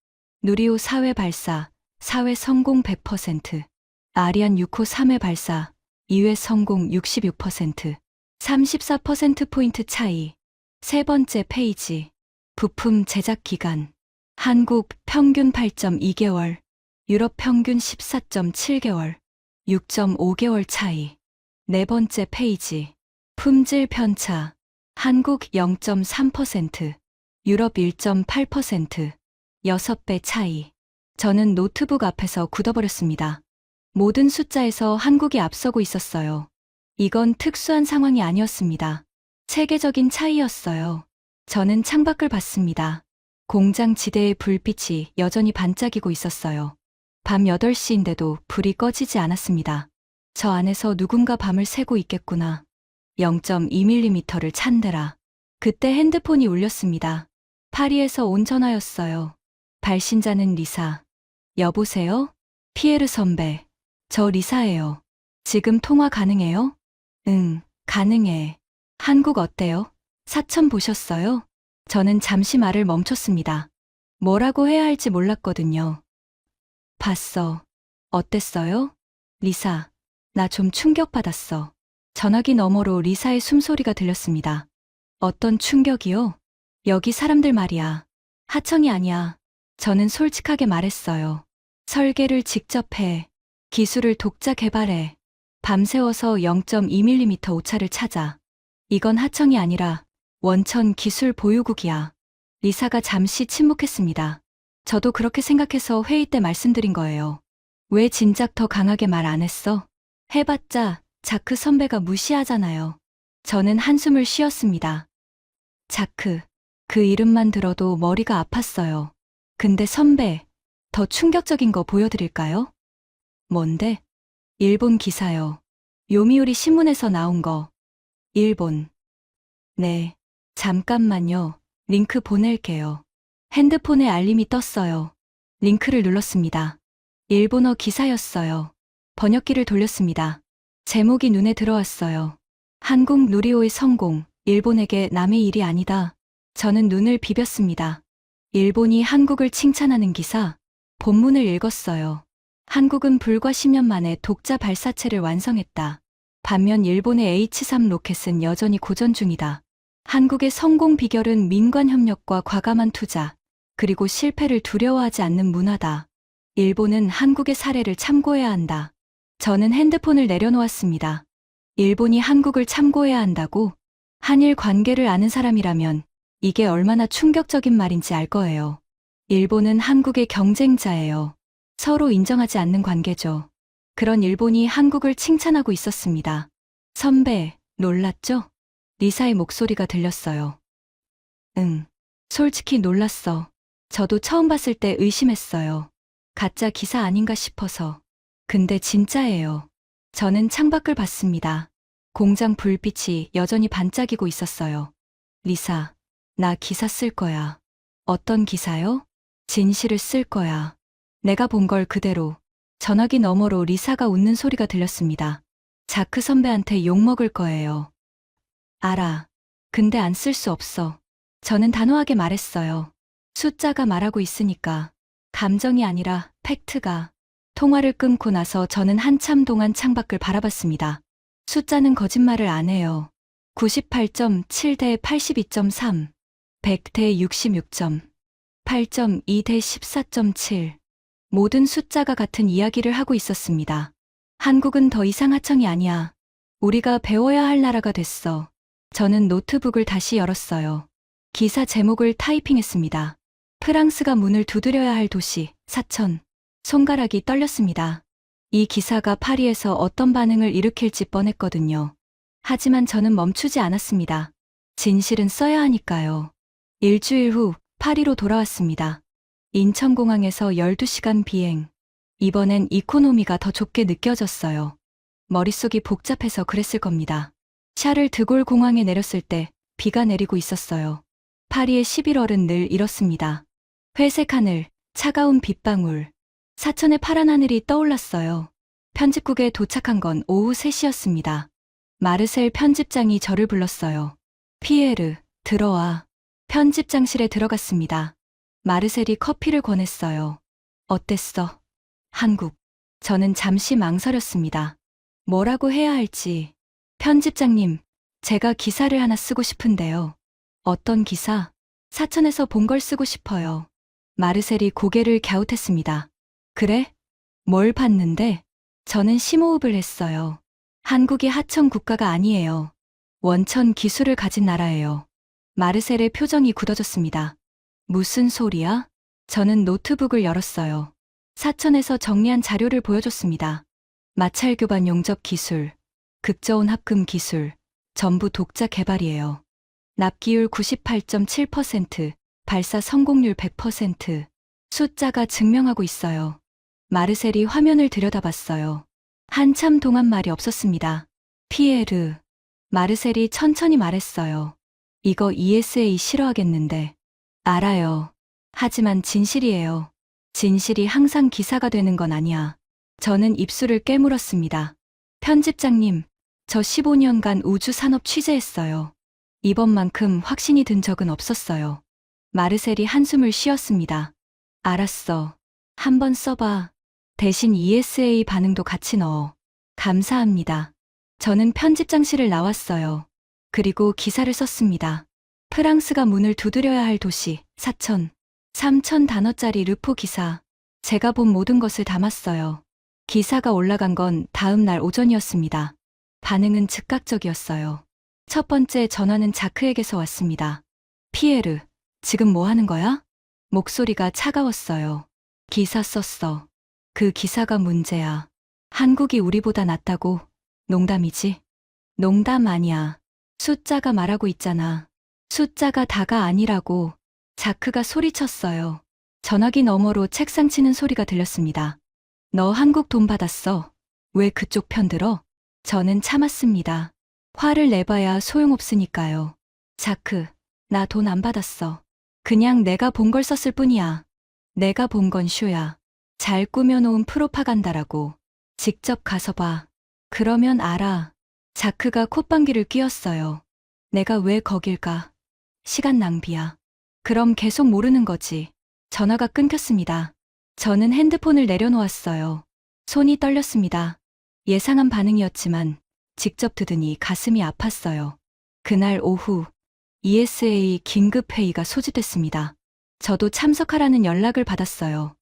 누리호 4회 발사, 4회 성공 100%. 아리안 6호 3회 발사, 2회 성공 66%, 34%포인트 차이. 세 번째 페이지. 부품 제작 기간. 한국 평균 8.2개월, 유럽 평균 14.7개월, 6.5개월 차이. 네 번째 페이지. 품질 편차. 한국 0.3%, 유럽 1.8%, 6배 차이. 저는 노트북 앞에서 굳어버렸습니다. 모든 숫자에서 한국이 앞서고 있었어요. 이건 특수한 상황이 아니었습니다. 체계적인 차이였어요. 저는 창밖을 봤습니다. 공장 지대의 불빛이 여전히 반짝이고 있었어요. 밤 8시인데도 불이 꺼지지 않았습니다. 저 안에서 누군가 밤을 새고 있겠구나. 0.2mm를 찬데라. 그때 핸드폰이 울렸습니다. 파리에서 온 전화였어요. 발신자는 리사. 여보세요? 피에르 선배. 저 리사예요. 지금 통화 가능해요? 응, 가능해. 한국 어때요? 사천 보셨어요? 저는 잠시 말을 멈췄습니다. 뭐라고 해야 할지 몰랐거든요. 봤어. 어땠어요? 리사. 나 좀 충격받았어. 전화기 너머로 리사의 숨소리가 들렸습니다. 어떤 충격이요? 여기 사람들 말이야. 하청이 아니야. 저는 솔직하게 말했어요. 설계를 직접 해. 기술을 독자 개발해. 밤새워서 0.2mm 오차를 찾아. 이건 하청이 아니라 원천 기술 보유국이야. 리사가 잠시 침묵했습니다. 저도 그렇게 생각해서 회의 때 말씀드린 거예요. 왜 진작 더 강하게 말 안 했어? 해봤자 자크 선배가 무시하잖아요. 저는 한숨을 쉬었습니다. 자크. 그 이름만 들어도 머리가 아팠어요. 근데 선배, 더 충격적인 거 보여드릴까요? 뭔데? 일본 기사요. 요미우리 신문에서 나온 거. 일본. 네. 잠깐만요. 링크 보낼게요. 핸드폰에 알림이 떴어요. 링크를 눌렀습니다. 일본어 기사였어요. 번역기를 돌렸습니다. 제목이 눈에 들어왔어요. 한국 누리호의 성공, 일본에게 남의 일이 아니다. 저는 눈을 비볐습니다. 일본이 한국을 칭찬하는 기사, 본문을 읽었어요. 한국은 불과 10년 만에 독자 발사체를 완성했다. 반면 일본의 H3 로켓은 여전히 고전 중이다. 한국의 성공 비결은 민관 협력과 과감한 투자, 그리고 실패를 두려워하지 않는 문화다. 일본은 한국의 사례를 참고해야 한다. 저는 핸드폰을 내려놓았습니다. 일본이 한국을 참고해야 한다고? 한일 관계를 아는 사람이라면 이게 얼마나 충격적인 말인지 알 거예요. 일본은 한국의 경쟁자예요. 서로 인정하지 않는 관계죠. 그런 일본이 한국을 칭찬하고 있었습니다. 선배, 놀랐죠? 리사의 목소리가 들렸어요. 응, 솔직히 놀랐어. 저도 처음 봤을 때 의심했어요. 가짜 기사 아닌가 싶어서. 근데 진짜예요. 저는 창밖을 봤습니다. 공장 불빛이 여전히 반짝이고 있었어요. 리사, 나 기사 쓸 거야. 어떤 기사요? 진실을 쓸 거야. 내가 본 걸 그대로. 전화기 너머로 리사가 웃는 소리가 들렸습니다. 자크 선배한테 욕먹을 거예요. 알아. 근데 안 쓸 수 없어. 저는 단호하게 말했어요. 숫자가 말하고 있으니까. 감정이 아니라 팩트가. 통화를 끊고 나서 저는 한참 동안 창밖을 바라봤습니다. 숫자는 거짓말을 안 해요. 98.7 대 82.3, 100 대 66점, 8.2 대 14.7. 모든 숫자가 같은 이야기를 하고 있었습니다. 한국은 더 이상 하청이 아니야. 우리가 배워야 할 나라가 됐어. 저는 노트북을 다시 열었어요. 기사 제목을 타이핑했습니다. 프랑스가 문을 두드려야 할 도시, 사천. 손가락이 떨렸습니다. 이 기사가 파리에서 어떤 반응을 일으킬지 뻔했거든요. 하지만 저는 멈추지 않았습니다. 진실은 써야 하니까요. 일주일 후 파리로 돌아왔습니다. 인천공항에서 12시간 비행. 이번엔 이코노미가 더 좁게 느껴졌어요. 머릿속이 복잡해서 그랬을 겁니다. 샤를 드골 공항에 내렸을 때 비가 내리고 있었어요. 파리의 11월은 늘 이렇습니다. 회색 하늘, 차가운 빗방울. 사천의 파란 하늘이 떠올랐어요. 편집국에 도착한 건 오후 3시였습니다. 마르셀 편집장이 저를 불렀어요. 피에르, 들어와. 편집장실에 들어갔습니다. 마르셀이 커피를 권했어요. 어땠어? 한국. 저는 잠시 망설였습니다. 뭐라고 해야 할지. 편집장님, 제가 기사를 하나 쓰고 싶은데요. 어떤 기사? 사천에서 본 걸 쓰고 싶어요. 마르셀이 고개를 갸웃했습니다. 그래? 뭘 봤는데? 저는 심호흡을 했어요. 한국이 하청 국가가 아니에요. 원천 기술을 가진 나라예요. 마르셀의 표정이 굳어졌습니다. 무슨 소리야? 저는 노트북을 열었어요. 사천에서 정리한 자료를 보여줬습니다. 마찰 교반 용접 기술, 극저온 합금 기술, 전부 독자 개발이에요. 납기율 98.7%, 발사 성공률 100%, 숫자가 증명하고 있어요. 마르셀이 화면을 들여다봤어요. 한참 동안 말이 없었습니다. 피에르. 마르셀이 천천히 말했어요. 이거 ESA 싫어하겠는데. 알아요. 하지만 진실이에요. 진실이 항상 기사가 되는 건 아니야. 저는 입술을 깨물었습니다. 편집장님, 저 15년간 우주 산업 취재했어요. 이번만큼 확신이 든 적은 없었어요. 마르셀이 한숨을 쉬었습니다. 알았어. 한번 써봐. 대신 ESA 반응도 같이 넣어. 감사합니다. 저는 편집장실을 나왔어요. 그리고 기사를 썼습니다. 프랑스가 문을 두드려야 할 도시, 사천. 3,000단어짜리 르포 기사. 제가 본 모든 것을 담았어요. 기사가 올라간 건 다음 날 오전이었습니다. 반응은 즉각적이었어요. 첫 번째 전화는 자크에게서 왔습니다. 피에르, 지금 뭐 하는 거야? 목소리가 차가웠어요. 기사 썼어. 그 기사가 문제야. 한국이 우리보다 낫다고. 농담이지? 농담 아니야. 숫자가 말하고 있잖아. 숫자가 다가 아니라고. 자크가 소리쳤어요. 전화기 너머로 책상 치는 소리가 들렸습니다. 너 한국 돈 받았어. 왜 그쪽 편 들어? 저는 참았습니다. 화를 내봐야 소용없으니까요. 자크, 나 돈 안 받았어. 그냥 내가 본 걸 썼을 뿐이야. 내가 본 건 쇼야. 잘 꾸며놓은 프로파간다라고. 직접 가서 봐. 그러면 알아. 자크가 콧방귀를 뀌었어요. 내가 왜 거길 가? 시간 낭비야. 그럼 계속 모르는 거지. 전화가 끊겼습니다. 저는 핸드폰을 내려놓았어요. 손이 떨렸습니다. 예상한 반응이었지만 직접 들으니 가슴이 아팠어요. 그날 오후 ESA 긴급회의가 소집됐습니다. 저도 참석하라는 연락을 받았어요.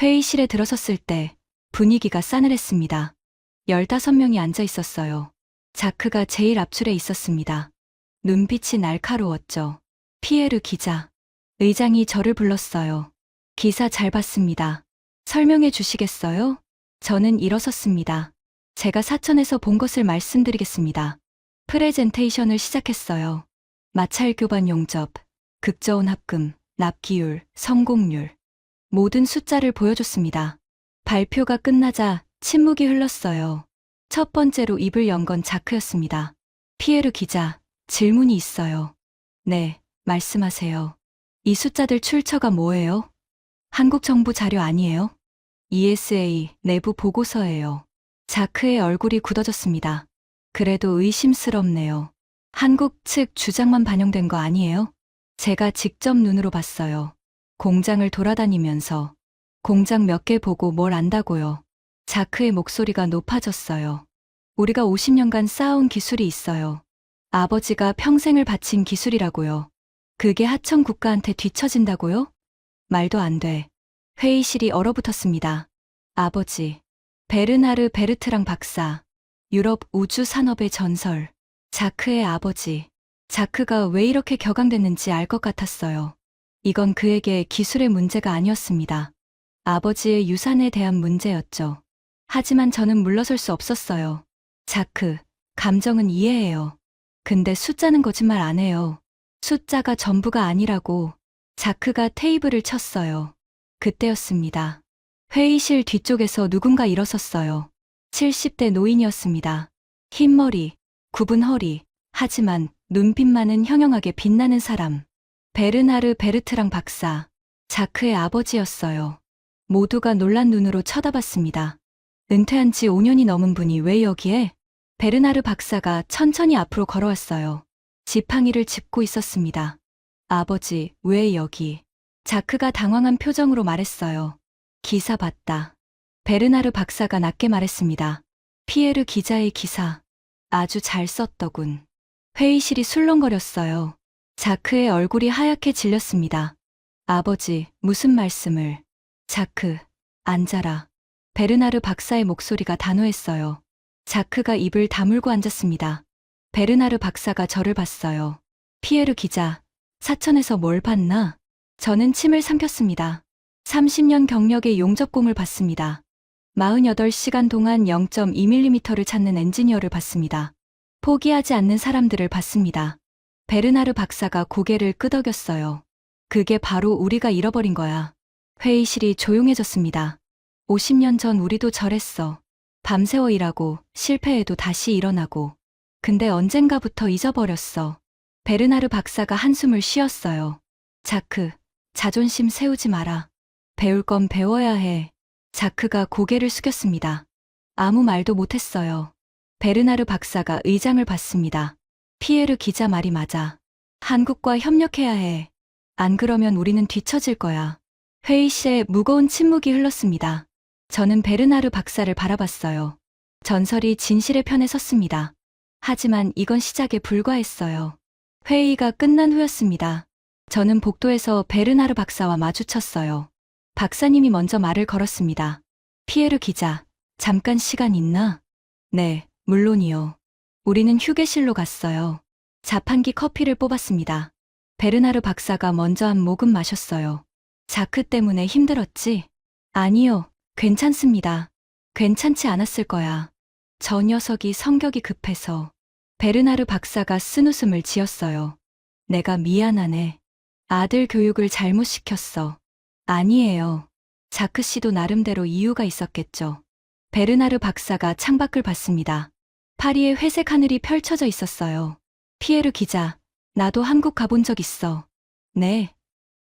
회의실에 들어섰을 때 분위기가 싸늘했습니다. 15명이 앉아 있었어요. 자크가 제일 앞줄에 있었습니다. 눈빛이 날카로웠죠. 피에르 기자. 의장이 저를 불렀어요. 기사 잘 봤습니다. 설명해 주시겠어요? 저는 일어섰습니다. 제가 사천에서 본 것을 말씀드리겠습니다. 프레젠테이션을 시작했어요. 마찰 교반 용접, 극저온 합금, 납기율, 성공률. 모든 숫자를 보여줬습니다. 발표가 끝나자 침묵이 흘렀어요. 첫 번째로 입을 연 건 자크였습니다. 피에르 기자, 질문이 있어요. 네, 말씀하세요. 이 숫자들 출처가 뭐예요? 한국 정부 자료 아니에요? ESA 내부 보고서예요. 자크의 얼굴이 굳어졌습니다. 그래도 의심스럽네요. 한국 측 주장만 반영된 거 아니에요? 제가 직접 눈으로 봤어요. 공장을 돌아다니면서. 공장 몇 개 보고 뭘 안다고요. 자크의 목소리가 높아졌어요. 우리가 50년간 쌓아온 기술이 있어요. 아버지가 평생을 바친 기술이라고요. 그게 하청 국가한테 뒤처진다고요? 말도 안 돼. 회의실이 얼어붙었습니다. 아버지. 베르나르 베르트랑 박사. 유럽 우주 산업의 전설. 자크의 아버지. 자크가 왜 이렇게 격앙됐는지 알 것 같았어요. 이건 그에게 기술의 문제가 아니었습니다. 아버지의 유산에 대한 문제였죠. 하지만 저는 물러설 수 없었어요. 자크, 감정은 이해해요. 근데 숫자는 거짓말 안 해요. 숫자가 전부가 아니라고. 자크가 테이블을 쳤어요. 그때였습니다. 회의실 뒤쪽에서 누군가 일어섰어요. 70대 노인이었습니다. 흰 머리, 굽은 허리, 하지만 눈빛만은 형형하게 빛나는 사람. 베르나르 베르트랑 박사, 자크의 아버지였어요. 모두가 놀란 눈으로 쳐다봤습니다. 은퇴한 지 5년이 넘은 분이 왜 여기에? 베르나르 박사가 천천히 앞으로 걸어왔어요. 지팡이를 짚고 있었습니다. 아버지, 왜 여기? 자크가 당황한 표정으로 말했어요. 기사 봤다. 베르나르 박사가 낮게 말했습니다. 피에르 기자의 기사. 아주 잘 썼더군. 회의실이 술렁거렸어요. 자크의 얼굴이 하얗게 질렸습니다. 아버지, 무슨 말씀을? 자크, 앉아라. 베르나르 박사의 목소리가 단호했어요. 자크가 입을 다물고 앉았습니다. 베르나르 박사가 저를 봤어요. 피에르 기자, 사천에서 뭘 봤나? 저는 침을 삼켰습니다. 30년 경력의 용접공을 봤습니다. 48시간 동안 0.2mm를 찾는 엔지니어를 봤습니다. 포기하지 않는 사람들을 봤습니다. 베르나르 박사가 고개를 끄덕였어요. 그게 바로 우리가 잃어버린 거야. 회의실이 조용해졌습니다. 50년 전 우리도 저랬어. 밤새워 일하고 실패해도 다시 일어나고. 근데 언젠가부터 잊어버렸어. 베르나르 박사가 한숨을 쉬었어요. 자크, 자존심 세우지 마라. 배울 건 배워야 해. 자크가 고개를 숙였습니다. 아무 말도 못했어요. 베르나르 박사가 의장을 받습니다. 피에르 기자 말이 맞아. 한국과 협력해야 해. 안 그러면 우리는 뒤처질 거야. 회의실에 무거운 침묵이 흘렀습니다. 저는 베르나르 박사를 바라봤어요. 전설이 진실의 편에 섰습니다. 하지만 이건 시작에 불과했어요. 회의가 끝난 후였습니다. 저는 복도에서 베르나르 박사와 마주쳤어요. 박사님이 먼저 말을 걸었습니다. 피에르 기자, 잠깐 시간 있나? 네, 물론이요. 우리는 휴게실로 갔어요. 자판기 커피를 뽑았습니다. 베르나르 박사가 먼저 한 모금 마셨어요. 자크 때문에 힘들었지? 아니요, 괜찮습니다. 괜찮지 않았을 거야. 저 녀석이 성격이 급해서. 베르나르 박사가 쓴웃음을 지었어요. 내가 미안하네. 아들 교육을 잘못 시켰어. 아니에요. 자크 씨도 나름대로 이유가 있었겠죠. 베르나르 박사가 창밖을 봤습니다. 파리에 회색 하늘이 펼쳐져 있었어요. 피에르 기자, 나도 한국 가본 적 있어. 네.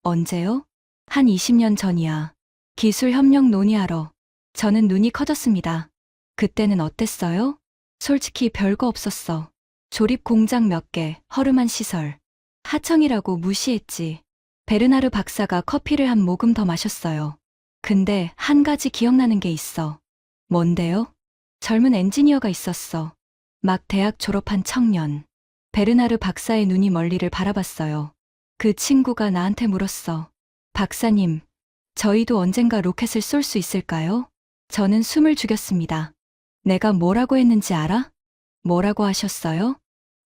언제요? 한 20년 전이야. 기술협력 논의하러. 저는 눈이 커졌습니다. 그때는 어땠어요? 솔직히 별거 없었어. 조립 공장 몇 개, 허름한 시설. 하청이라고 무시했지. 베르나르 박사가 커피를 한 모금 더 마셨어요. 근데 한 가지 기억나는 게 있어. 뭔데요? 젊은 엔지니어가 있었어. 막 대학 졸업한 청년. 베르나르 박사의 눈이 멀리를 바라봤어요. 그 친구가 나한테 물었어. 박사님, 저희도 언젠가 로켓을 쏠 수 있을까요? 저는 숨을 죽였습니다. 내가 뭐라고 했는지 알아? 뭐라고 하셨어요?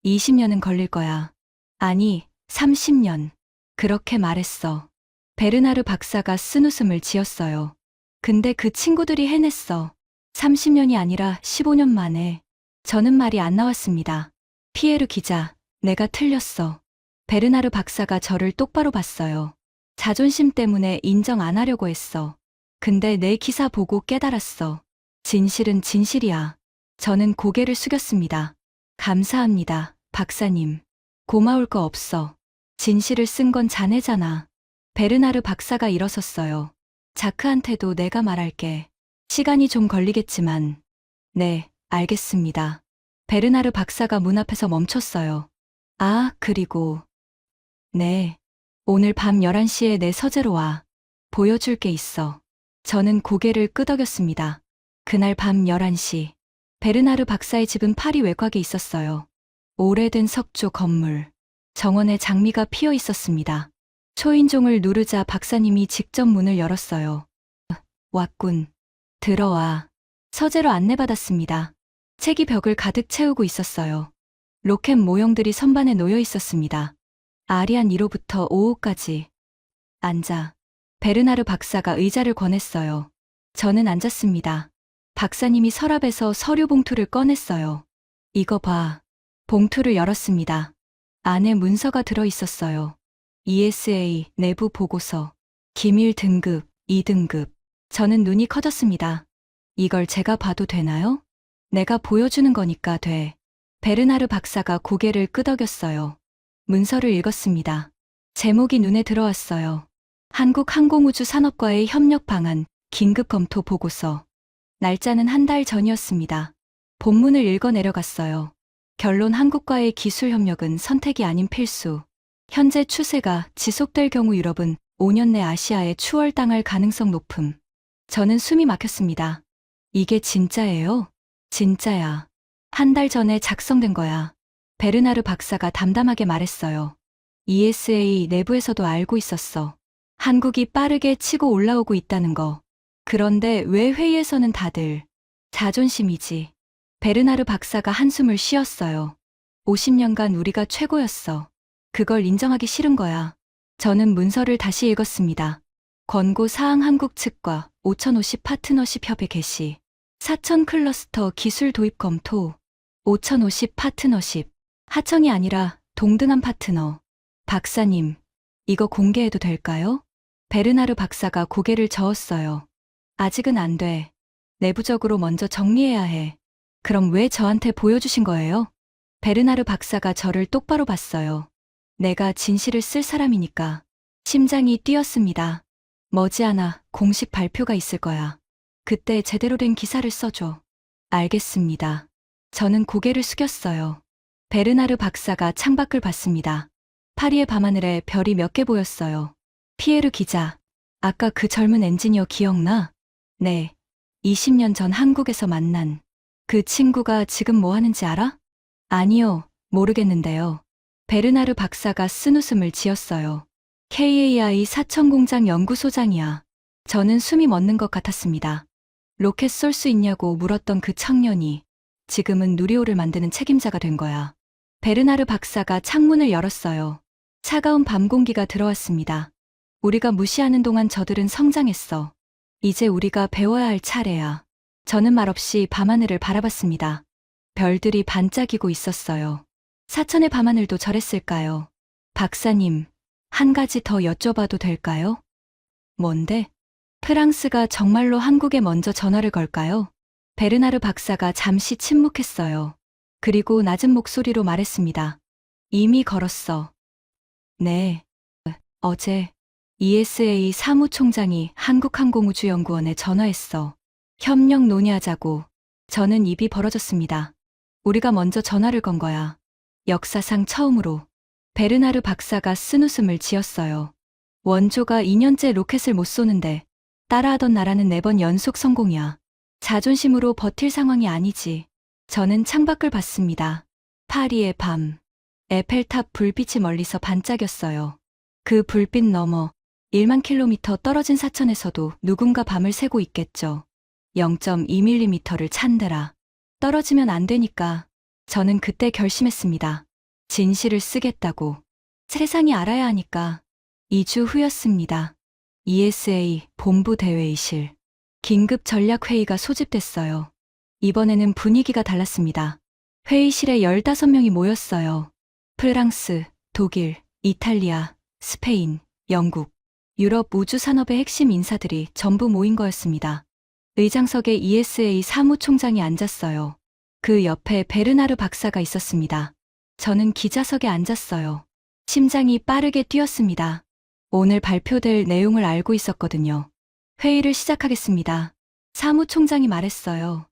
20년은 걸릴 거야. 아니, 30년. 그렇게 말했어. 베르나르 박사가 쓴웃음을 지었어요. 근데 그 친구들이 해냈어. 30년이 아니라 15년 만에. 저는 말이 안 나왔습니다. 피에르 기자, 내가 틀렸어. 베르나르 박사가 저를 똑바로 봤어요. 자존심 때문에 인정 안 하려고 했어. 근데 내 기사 보고 깨달았어. 진실은 진실이야. 저는 고개를 숙였습니다. 감사합니다, 박사님. 고마울 거 없어. 진실을 쓴 건 자네잖아. 베르나르 박사가 일어섰어요. 자크한테도 내가 말할게. 시간이 좀 걸리겠지만. 네, 알겠습니다. 베르나르 박사가 문 앞에서 멈췄어요. 아, 그리고. 네. 오늘 밤 11시에 내 서재로 와. 보여줄 게 있어. 저는 고개를 끄덕였습니다. 그날 밤 11시. 베르나르 박사의 집은 파리 외곽에 있었어요. 오래된 석조 건물. 정원에 장미가 피어 있었습니다. 초인종을 누르자 박사님이 직접 문을 열었어요. 왔군. 들어와. 서재로 안내받았습니다. 책이 벽을 가득 채우고 있었어요. 로켓 모형들이 선반에 놓여 있었습니다. 아리안 1호부터 5호까지. 앉아. 베르나르 박사가 의자를 권했어요. 저는 앉았습니다. 박사님이 서랍에서 서류 봉투를 꺼냈어요. 이거 봐. 봉투를 열었습니다. 안에 문서가 들어 있었어요. ESA 내부 보고서, 기밀 등급 2등급. 저는 눈이 커졌습니다. 이걸 제가 봐도 되나요? 내가 보여주는 거니까 돼. 베르나르 박사가 고개를 끄덕였어요. 문서를 읽었습니다. 제목이 눈에 들어왔어요. 한국항공우주산업과의 협력 방안, 긴급 검토 보고서. 날짜는 한 달 전이었습니다. 본문을 읽어 내려갔어요. 결론 한국과의 기술 협력은 선택이 아닌 필수. 현재 추세가 지속될 경우 유럽은 5년 내 아시아에 추월당할 가능성 높음. 저는 숨이 막혔습니다. 이게 진짜예요? 진짜야. 한 달 전에 작성된 거야. 베르나르 박사가 담담하게 말했어요. ESA 내부에서도 알고 있었어. 한국이 빠르게 치고 올라오고 있다는 거. 그런데 왜 회의에서는 다들 자존심이지. 베르나르 박사가 한숨을 쉬었어요. 50년간 우리가 최고였어. 그걸 인정하기 싫은 거야. 저는 문서를 다시 읽었습니다. 권고 사항 한국 측과 5050 파트너십 협의 개시. 사천 클러스터 기술 도입 검토. 5050 파트너십. 하청이 아니라 동등한 파트너. 박사님, 이거 공개해도 될까요? 베르나르 박사가 고개를 저었어요. 아직은 안 돼. 내부적으로 먼저 정리해야 해. 그럼 왜 저한테 보여주신 거예요? 베르나르 박사가 저를 똑바로 봤어요. 내가 진실을 쓸 사람이니까. 심장이 뛰었습니다. 머지않아 공식 발표가 있을 거야. 그때 제대로 된 기사를 써줘. 알겠습니다. 저는 고개를 숙였어요. 베르나르 박사가 창밖을 봤습니다. 파리의 밤하늘에 별이 몇 개 보였어요. 피에르 기자, 아까 그 젊은 엔지니어 기억나? 네. 20년 전 한국에서 만난. 그 친구가 지금 뭐 하는지 알아? 아니요, 모르겠는데요. 베르나르 박사가 쓴웃음을 지었어요. KAI 사천공장 연구소장이야. 저는 숨이 멎는 것 같았습니다. 로켓 쏠 수 있냐고 물었던 그 청년이 지금은 누리호를 만드는 책임자가 된 거야. 베르나르 박사가 창문을 열었어요. 차가운 밤 공기가 들어왔습니다. 우리가 무시하는 동안 저들은 성장했어. 이제 우리가 배워야 할 차례야. 저는 말없이 밤하늘을 바라봤습니다. 별들이 반짝이고 있었어요. 사천의 밤하늘도 저랬을까요? 박사님, 한 가지 더 여쭤봐도 될까요? 뭔데? 프랑스가 정말로 한국에 먼저 전화를 걸까요? 베르나르 박사가 잠시 침묵했어요. 그리고 낮은 목소리로 말했습니다. 이미 걸었어. 네. 어제 ESA 사무총장이 한국항공우주연구원에 전화했어. 협력 논의하자고. 저는 입이 벌어졌습니다. 우리가 먼저 전화를 건 거야. 역사상 처음으로. 베르나르 박사가 쓴웃음을 지었어요. 원조가 2년째 로켓을 못 쏘는데 따라하던 나라는 4번 연속 성공이야. 자존심으로 버틸 상황이 아니지. 저는 창밖을 봤습니다. 파리의 밤. 에펠탑 불빛이 멀리서 반짝였어요. 그 불빛 너머 1만 킬로미터 떨어진 사천에서도 누군가 밤을 새고 있겠죠. 0.2mm를 찬데라. 떨어지면 안 되니까. 저는 그때 결심했습니다. 진실을 쓰겠다고. 세상이 알아야 하니까. 2주 후였습니다. ESA 본부 대회의실. 긴급 전략회의가 소집됐어요. 이번에는 분위기가 달랐습니다. 회의실에 15명이 모였어요. 프랑스, 독일, 이탈리아, 스페인, 영국, 유럽 우주산업의 핵심 인사들이 전부 모인 거였습니다. 의장석에 ESA 사무총장이 앉았어요. 그 옆에 베르나르 박사가 있었습니다. 저는 기자석에 앉았어요. 심장이 빠르게 뛰었습니다. 오늘 발표될 내용을 알고 있었거든요. 회의를 시작하겠습니다. 사무총장이 말했어요.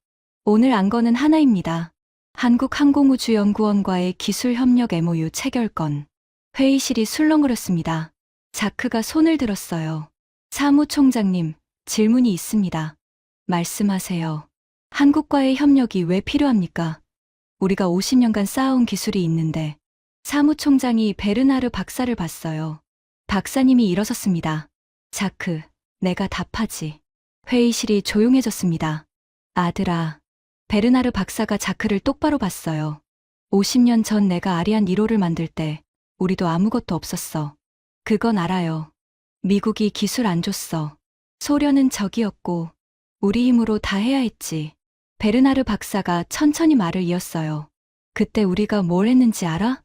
오늘 안 거는 하나입니다. 한국항공우주연구원과의 기술협력 MOU 체결건. 회의실이 술렁거렸습니다. 자크가 손을 들었어요. 사무총장님, 질문이 있습니다. 말씀하세요. 한국과의 협력이 왜 필요합니까? 우리가 50년간 쌓아온 기술이 있는데. 사무총장이 베르나르 박사를 봤어요. 박사님이 일어섰습니다. 자크, 내가 답하지. 회의실이 조용해졌습니다. 아들아. 베르나르 박사가 자크를 똑바로 봤어요. 50년 전 내가 아리안 1호를 만들 때 우리도 아무것도 없었어. 그건 알아요. 미국이 기술 안 줬어. 소련은 적이었고 우리 힘으로 다 해야 했지. 베르나르 박사가 천천히 말을 이었어요. 그때 우리가 뭘 했는지 알아?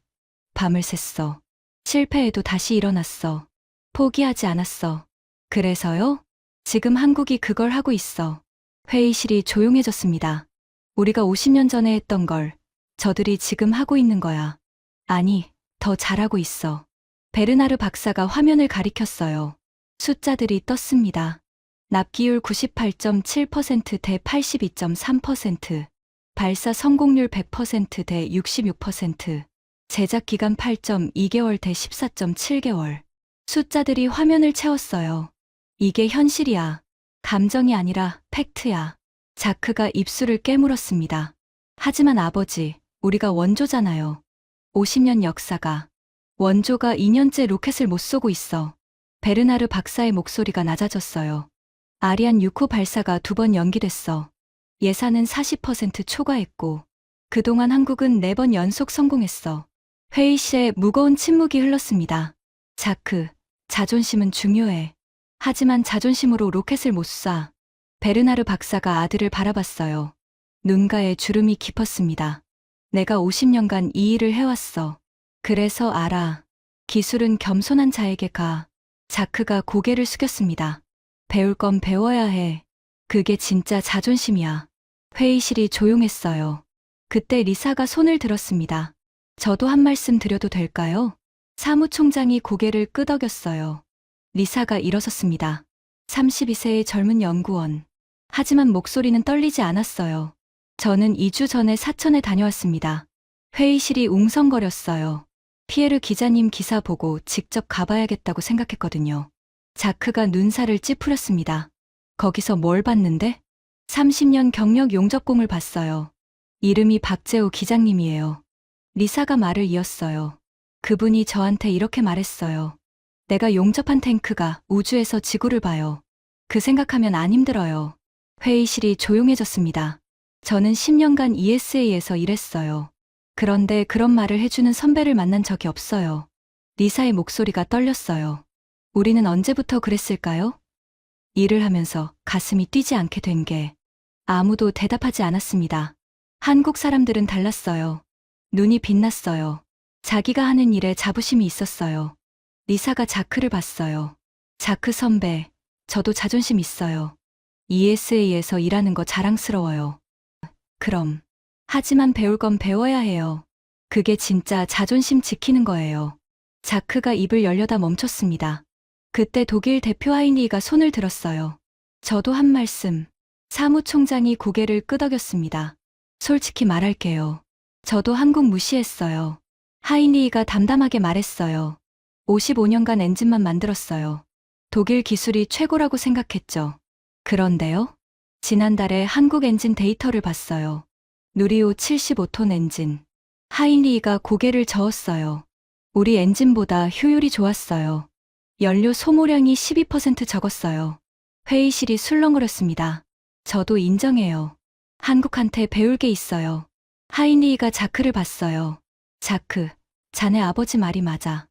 밤을 샜어. 실패해도 다시 일어났어. 포기하지 않았어. 그래서요? 지금 한국이 그걸 하고 있어. 회의실이 조용해졌습니다. 우리가 50년 전에 했던 걸 저들이 지금 하고 있는 거야. 아니, 더 잘하고 있어. 베르나르 박사가 화면을 가리켰어요. 숫자들이 떴습니다. 납기율 98.7% 대 82.3%, 발사 성공률 100% 대 66%, 제작 기간 8.2개월 대 14.7개월. 숫자들이 화면을 채웠어요. 이게 현실이야. 감정이 아니라 팩트야. 자크가 입술을 깨물었습니다. 하지만 아버지, 우리가 원조잖아요. 50년 역사가. 원조가 2년째 로켓을 못 쏘고 있어. 베르나르 박사의 목소리가 낮아졌어요. 아리안 6호 발사가 2번 연기됐어. 예산은 40% 초과했고, 그동안 한국은 4번 연속 성공했어. 회의실에 무거운 침묵이 흘렀습니다. 자크, 자존심은 중요해. 하지만 자존심으로 로켓을 못 쏴. 베르나르 박사가 아들을 바라봤어요. 눈가에 주름이 깊었습니다. 내가 50년간 이 일을 해왔어. 그래서 알아. 기술은 겸손한 자에게 가. 자크가 고개를 숙였습니다. 배울 건 배워야 해. 그게 진짜 자존심이야. 회의실이 조용했어요. 그때 리사가 손을 들었습니다. 저도 한 말씀 드려도 될까요? 사무총장이 고개를 끄덕였어요. 리사가 일어섰습니다. 32세의 젊은 연구원. 하지만 목소리는 떨리지 않았어요. 저는 2주 전에 사천에 다녀왔습니다. 회의실이 웅성거렸어요. 피에르 기자님 기사 보고 직접 가봐야겠다고 생각했거든요. 자크가 눈살을 찌푸렸습니다. 거기서 뭘 봤는데? 30년 경력 용접공을 봤어요. 이름이 박재호 기장님이에요. 리사가 말을 이었어요. 그분이 저한테 이렇게 말했어요. 내가 용접한 탱크가 우주에서 지구를 봐요. 그 생각하면 안 힘들어요. 회의실이 조용해졌습니다. 저는 10년간 ESA에서 일했어요. 그런데 그런 말을 해주는 선배를 만난 적이 없어요. 리사의 목소리가 떨렸어요. 우리는 언제부터 그랬을까요? 일을 하면서 가슴이 뛰지 않게 된 게. 아무도 대답하지 않았습니다. 한국 사람들은 달랐어요. 눈이 빛났어요. 자기가 하는 일에 자부심이 있었어요. 리사가 자크를 봤어요. 자크 선배, 저도 자존심 있어요. ESA에서 일하는 거 자랑스러워요. 그럼. 하지만 배울 건 배워야 해요. 그게 진짜 자존심 지키는 거예요. 자크가 입을 열려다 멈췄습니다. 그때 독일 대표 하이니가 손을 들었어요. 저도 한 말씀. 사무총장이 고개를 끄덕였습니다. 솔직히 말할게요. 저도 한국 무시했어요. 하이니가 담담하게 말했어요. 55년간 엔진만 만들었어요. 독일 기술이 최고라고 생각했죠. 그런데요? 지난달에 한국 엔진 데이터를 봤어요. 누리호 75톤 엔진. 하이니가 고개를 저었어요. 우리 엔진보다 효율이 좋았어요. 연료 소모량이 12% 적었어요. 회의실이 술렁거렸습니다. 저도 인정해요. 한국한테 배울 게 있어요. 하이니가 자크를 봤어요. 자크, 자네 아버지 말이 맞아.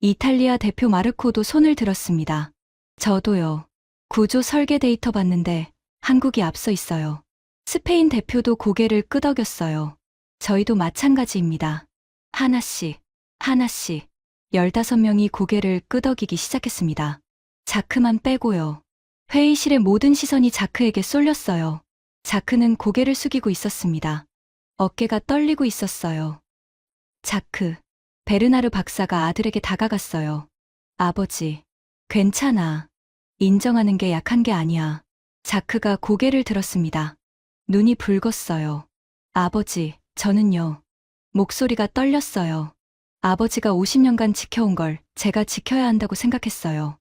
이탈리아 대표 마르코도 손을 들었습니다. 저도요. 구조 설계 데이터 봤는데 한국이 앞서 있어요. 스페인 대표도 고개를 끄덕였어요. 저희도 마찬가지입니다. 하나씩, 하나씩. 15명이 고개를 끄덕이기 시작했습니다. 자크만 빼고요. 회의실의 모든 시선이 자크에게 쏠렸어요. 자크는 고개를 숙이고 있었습니다. 어깨가 떨리고 있었어요. 자크, 베르나르 박사가 아들에게 다가갔어요. 아버지, 괜찮아. 인정하는 게 약한 게 아니야. 자크가 고개를 들었습니다. 눈이 붉었어요. 아버지, 저는요. 목소리가 떨렸어요. 아버지가 50년간 지켜온 걸 제가 지켜야 한다고 생각했어요.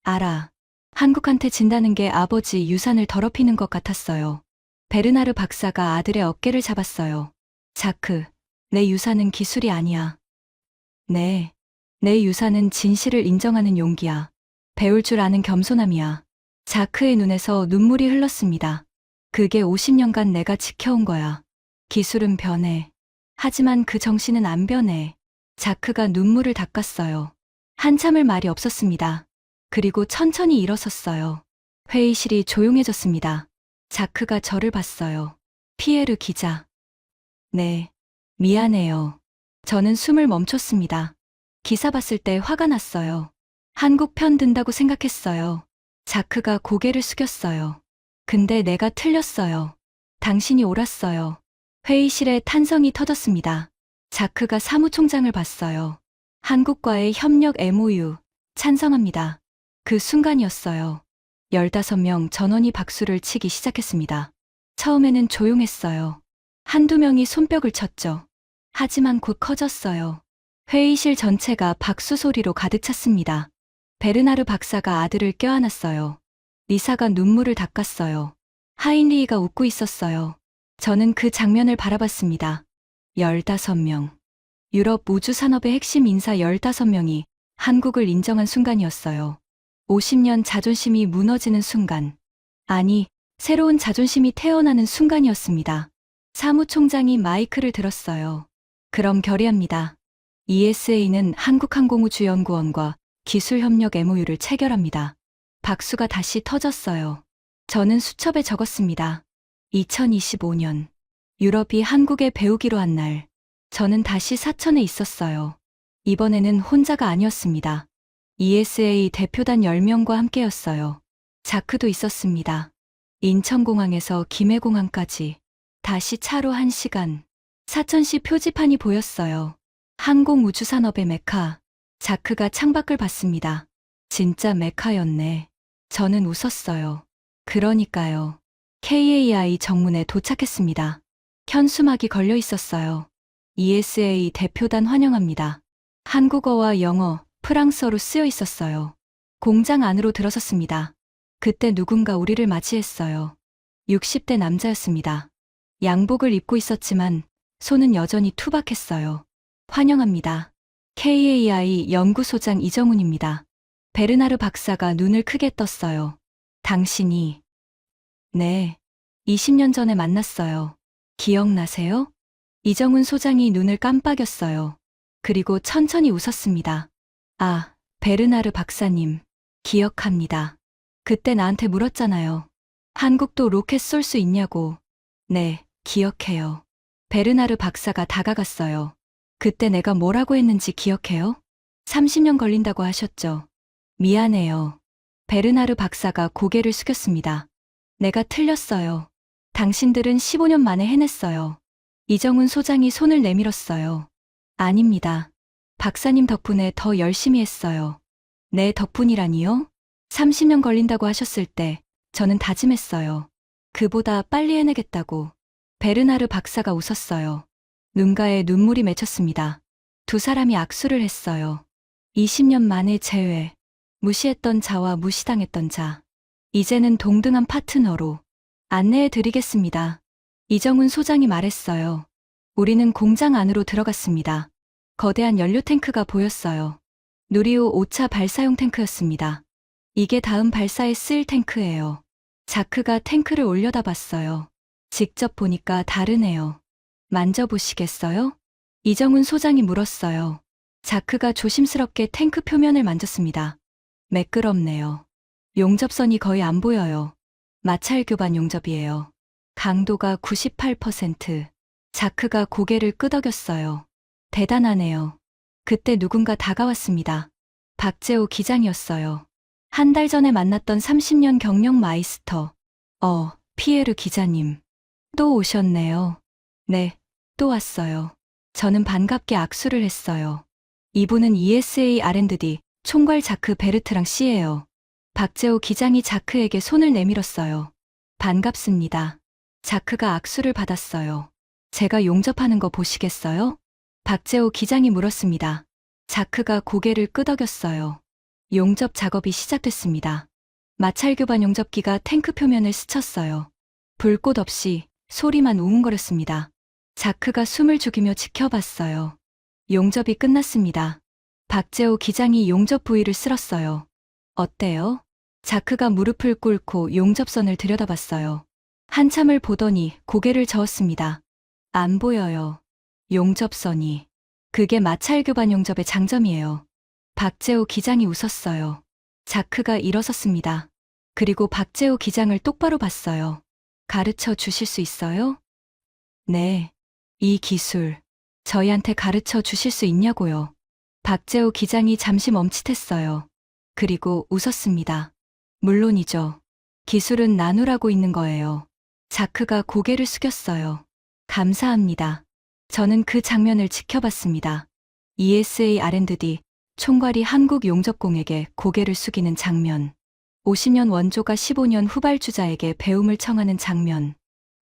알아. 한국한테 진다는 게 아버지 유산을 더럽히는 것 같았어요. 베르나르 박사가 아들의 어깨를 잡았어요. 자크, 내 유산은 기술이 아니야. 네. 내 유산은 진실을 인정하는 용기야. 배울 줄 아는 겸손함이야. 자크의 눈에서 눈물이 흘렀습니다. 그게 50년간 내가 지켜온 거야. 기술은 변해. 하지만 그 정신은 안 변해. 자크가 눈물을 닦았어요. 한참을 말이 없었습니다. 그리고 천천히 일어섰어요. 회의실이 조용해졌습니다. 자크가 저를 봤어요. 피에르 기자. 네, 미안해요. 저는 숨을 멈췄습니다. 기사 봤을 때 화가 났어요. 한국 편 든다고 생각했어요. 자크가 고개를 숙였어요. 근데 내가 틀렸어요. 당신이 옳았어요. 회의실에 탄성이 터졌습니다. 자크가 사무총장을 봤어요. 한국과의 협력 MOU 찬성합니다. 그 순간이었어요. 15명 전원이 박수를 치기 시작했습니다. 처음에는 조용했어요. 한두 명이 손뼉을 쳤죠. 하지만 곧 커졌어요. 회의실 전체가 박수 소리로 가득 찼습니다. 베르나르 박사가 아들을 껴안았어요. 리사가 눈물을 닦았어요. 하인리히가 웃고 있었어요. 저는 그 장면을 바라봤습니다. 15명. 유럽 우주산업의 핵심 인사 15명이 한국을 인정한 순간이었어요. 50년 자존심이 무너지는 순간. 아니, 새로운 자존심이 태어나는 순간이었습니다. 사무총장이 마이크를 들었어요. 그럼 결의합니다. ESA는 한국항공우주연구원과 기술협력 MOU를 체결합니다. 박수가 다시 터졌어요. 저는 수첩에 적었습니다. 2025년. 유럽이 한국에 배우기로 한 날. 저는 다시 사천에 있었어요. 이번에는 혼자가 아니었습니다. ESA 대표단 10명과 함께였어요. 자크도 있었습니다. 인천공항에서 김해공항까지 다시 차로 1시간. 사천시 표지판이 보였어요. 항공우주산업의 메카. 자크가 창밖을 봤습니다. 진짜 메카였네. 저는 웃었어요. 그러니까요. KAI 정문에 도착했습니다. 현수막이 걸려 있었어요. ESA 대표단 환영합니다. 한국어와 영어, 프랑스어로 쓰여 있었어요. 공장 안으로 들어섰습니다. 그때 누군가 우리를 맞이했어요. 60대 남자였습니다. 양복을 입고 있었지만 손은 여전히 투박했어요. 환영합니다. KAI 연구소장 이정훈입니다. 베르나르 박사가 눈을 크게 떴어요. 당신이... 네, 20년 전에 만났어요. 기억나세요? 이정훈 소장이 눈을 깜빡였어요. 그리고 천천히 웃었습니다. 아, 베르나르 박사님, 기억합니다. 그때 나한테 물었잖아요. 한국도 로켓 쏠 수 있냐고. 네, 기억해요. 베르나르 박사가 다가갔어요. 그때 내가 뭐라고 했는지 기억해요? 30년 걸린다고 하셨죠. 미안해요. 베르나르 박사가 고개를 숙였습니다. 내가 틀렸어요. 당신들은 15년 만에 해냈어요. 이정훈 소장이 손을 내밀었어요. 아닙니다. 박사님 덕분에 더 열심히 했어요. 내 덕분이라니요? 30년 걸린다고 하셨을 때 저는 다짐했어요. 그보다 빨리 해내겠다고. 베르나르 박사가 웃었어요. 눈가에 눈물이 맺혔습니다. 두 사람이 악수를 했어요. 20년 만에 재회. 무시했던 자와 무시당했던 자. 이제는 동등한 파트너로 안내해 드리겠습니다. 이정훈 소장이 말했어요. 우리는 공장 안으로 들어갔습니다. 거대한 연료 탱크가 보였어요. 누리호 5차 발사용 탱크였습니다. 이게 다음 발사에 쓸 탱크예요. 자크가 탱크를 올려다 봤어요. 직접 보니까 다르네요. 만져보시겠어요? 이정훈 소장이 물었어요. 자크가 조심스럽게 탱크 표면을 만졌습니다. 매끄럽네요. 용접선이 거의 안 보여요. 마찰 교반 용접이에요. 강도가 98%. 자크가 고개를 끄덕였어요. 대단하네요. 그때 누군가 다가왔습니다. 박재호 기장이었어요. 한 달 전에 만났던 30년 경력 마이스터. 피에르 기자님. 또 오셨네요. 네, 또 왔어요. 저는 반갑게 악수를 했어요. 이분은 ESA R&D 총괄 자크 베르트랑 씨예요. 박재호 기장이 자크에게 손을 내밀었어요. 반갑습니다. 자크가 악수를 받았어요. 제가 용접하는 거 보시겠어요? 박재호 기장이 물었습니다. 자크가 고개를 끄덕였어요. 용접 작업이 시작됐습니다. 마찰 교반 용접기가 탱크 표면을 스쳤어요. 불꽃 없이 소리만 우웅거렸습니다. 자크가 숨을 죽이며 지켜봤어요. 용접이 끝났습니다. 박재호 기장이 용접 부위를 쓸었어요. 어때요? 자크가 무릎을 꿇고 용접선을 들여다봤어요. 한참을 보더니 고개를 저었습니다. 안 보여요. 용접선이. 그게 마찰 교반 용접의 장점이에요. 박재호 기장이 웃었어요. 자크가 일어섰습니다. 그리고 박재호 기장을 똑바로 봤어요. 가르쳐 주실 수 있어요? 네. 이 기술, 저희한테 가르쳐 주실 수 있냐고요. 박재호 기장이 잠시 멈칫했어요. 그리고 웃었습니다. 물론이죠. 기술은 나누라고 있는 거예요. 자크가 고개를 숙였어요. 감사합니다. 저는 그 장면을 지켜봤습니다. ESA R&D 총괄이 한국용접공에게 고개를 숙이는 장면. 50년 원조가 15년 후발주자에게 배움을 청하는 장면.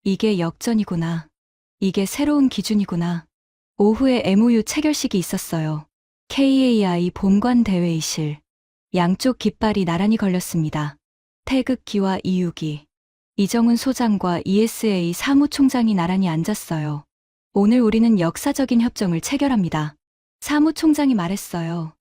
이게 역전이구나. 이게 새로운 기준이구나. 오후에 MOU 체결식이 있었어요. KAI 본관 대회의실. 양쪽 깃발이 나란히 걸렸습니다. 태극기와 이유기. 이정훈 소장과 ESA 사무총장이 나란히 앉았어요. 오늘 우리는 역사적인 협정을 체결합니다. 사무총장이 말했어요.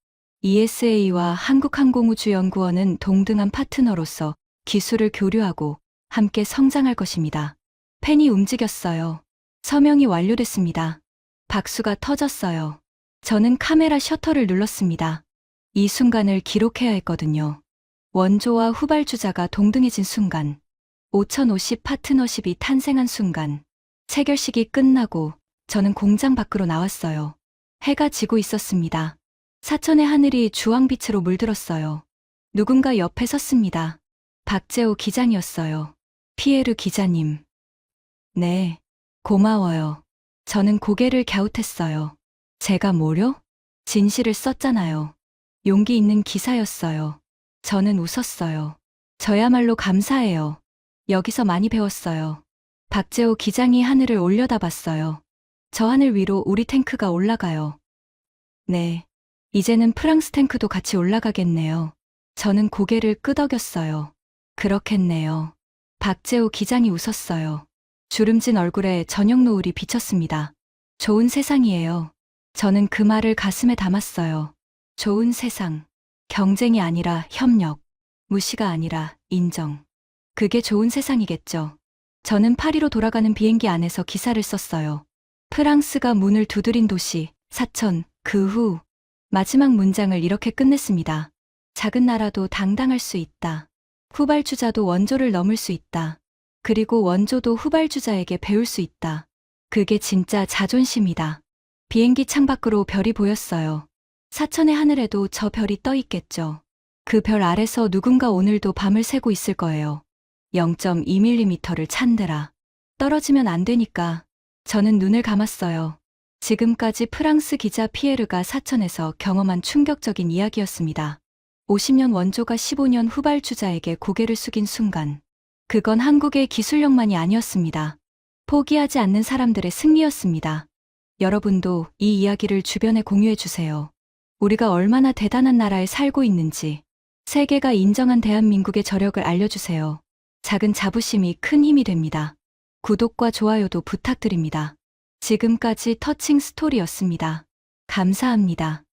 ESA와 한국항공우주연구원은 동등한 파트너로서 기술을 교류하고 함께 성장할 것입니다. 펜이 움직였어요. 서명이 완료됐습니다. 박수가 터졌어요. 저는 카메라 셔터를 눌렀습니다. 이 순간을 기록해야 했거든요. 원조와 후발주자가 동등해진 순간, 5050 파트너십이 탄생한 순간, 체결식이 끝나고 저는 공장 밖으로 나왔어요. 해가 지고 있었습니다. 사천의 하늘이 주황빛으로 물들었어요. 누군가 옆에 섰습니다. 박재호 기장이었어요. 피에르 기자님. 네, 고마워요. 저는 고개를 갸웃했어요. 제가 뭐요? 진실을 썼잖아요. 용기 있는 기사였어요. 저는 웃었어요. 저야말로 감사해요. 여기서 많이 배웠어요. 박재호 기장이 하늘을 올려다봤어요. 저 하늘 위로 우리 탱크가 올라가요. 네. 이제는 프랑스 탱크도 같이 올라가겠네요. 저는 고개를 끄덕였어요. 그렇겠네요. 박재호 기장이 웃었어요. 주름진 얼굴에 저녁 노을이 비쳤습니다. 좋은 세상이에요. 저는 그 말을 가슴에 담았어요. 좋은 세상. 경쟁이 아니라 협력. 무시가 아니라 인정. 그게 좋은 세상이겠죠. 저는 파리로 돌아가는 비행기 안에서 기사를 썼어요. 프랑스가 문을 두드린 도시, 사천, 그 후. 마지막 문장을 이렇게 끝냈습니다. 작은 나라도 당당할 수 있다. 후발주자도 원조를 넘을 수 있다. 그리고 원조도 후발주자에게 배울 수 있다. 그게 진짜 자존심이다. 비행기 창밖으로 별이 보였어요. 사천의 하늘에도 저 별이 떠 있겠죠. 그 별 아래서 누군가 오늘도 밤을 새고 있을 거예요. 0.2mm를 찬드라. 떨어지면 안 되니까. 저는 눈을 감았어요. 지금까지 프랑스 기자 피에르가 사천에서 경험한 충격적인 이야기였습니다. 50년 원조가 15년 후발주자에게 고개를 숙인 순간. 그건 한국의 기술력만이 아니었습니다. 포기하지 않는 사람들의 승리였습니다. 여러분도 이 이야기를 주변에 공유해주세요. 우리가 얼마나 대단한 나라에 살고 있는지, 세계가 인정한 대한민국의 저력을 알려주세요. 작은 자부심이 큰 힘이 됩니다. 구독과 좋아요도 부탁드립니다. 지금까지 터칭 스토리였습니다. 감사합니다.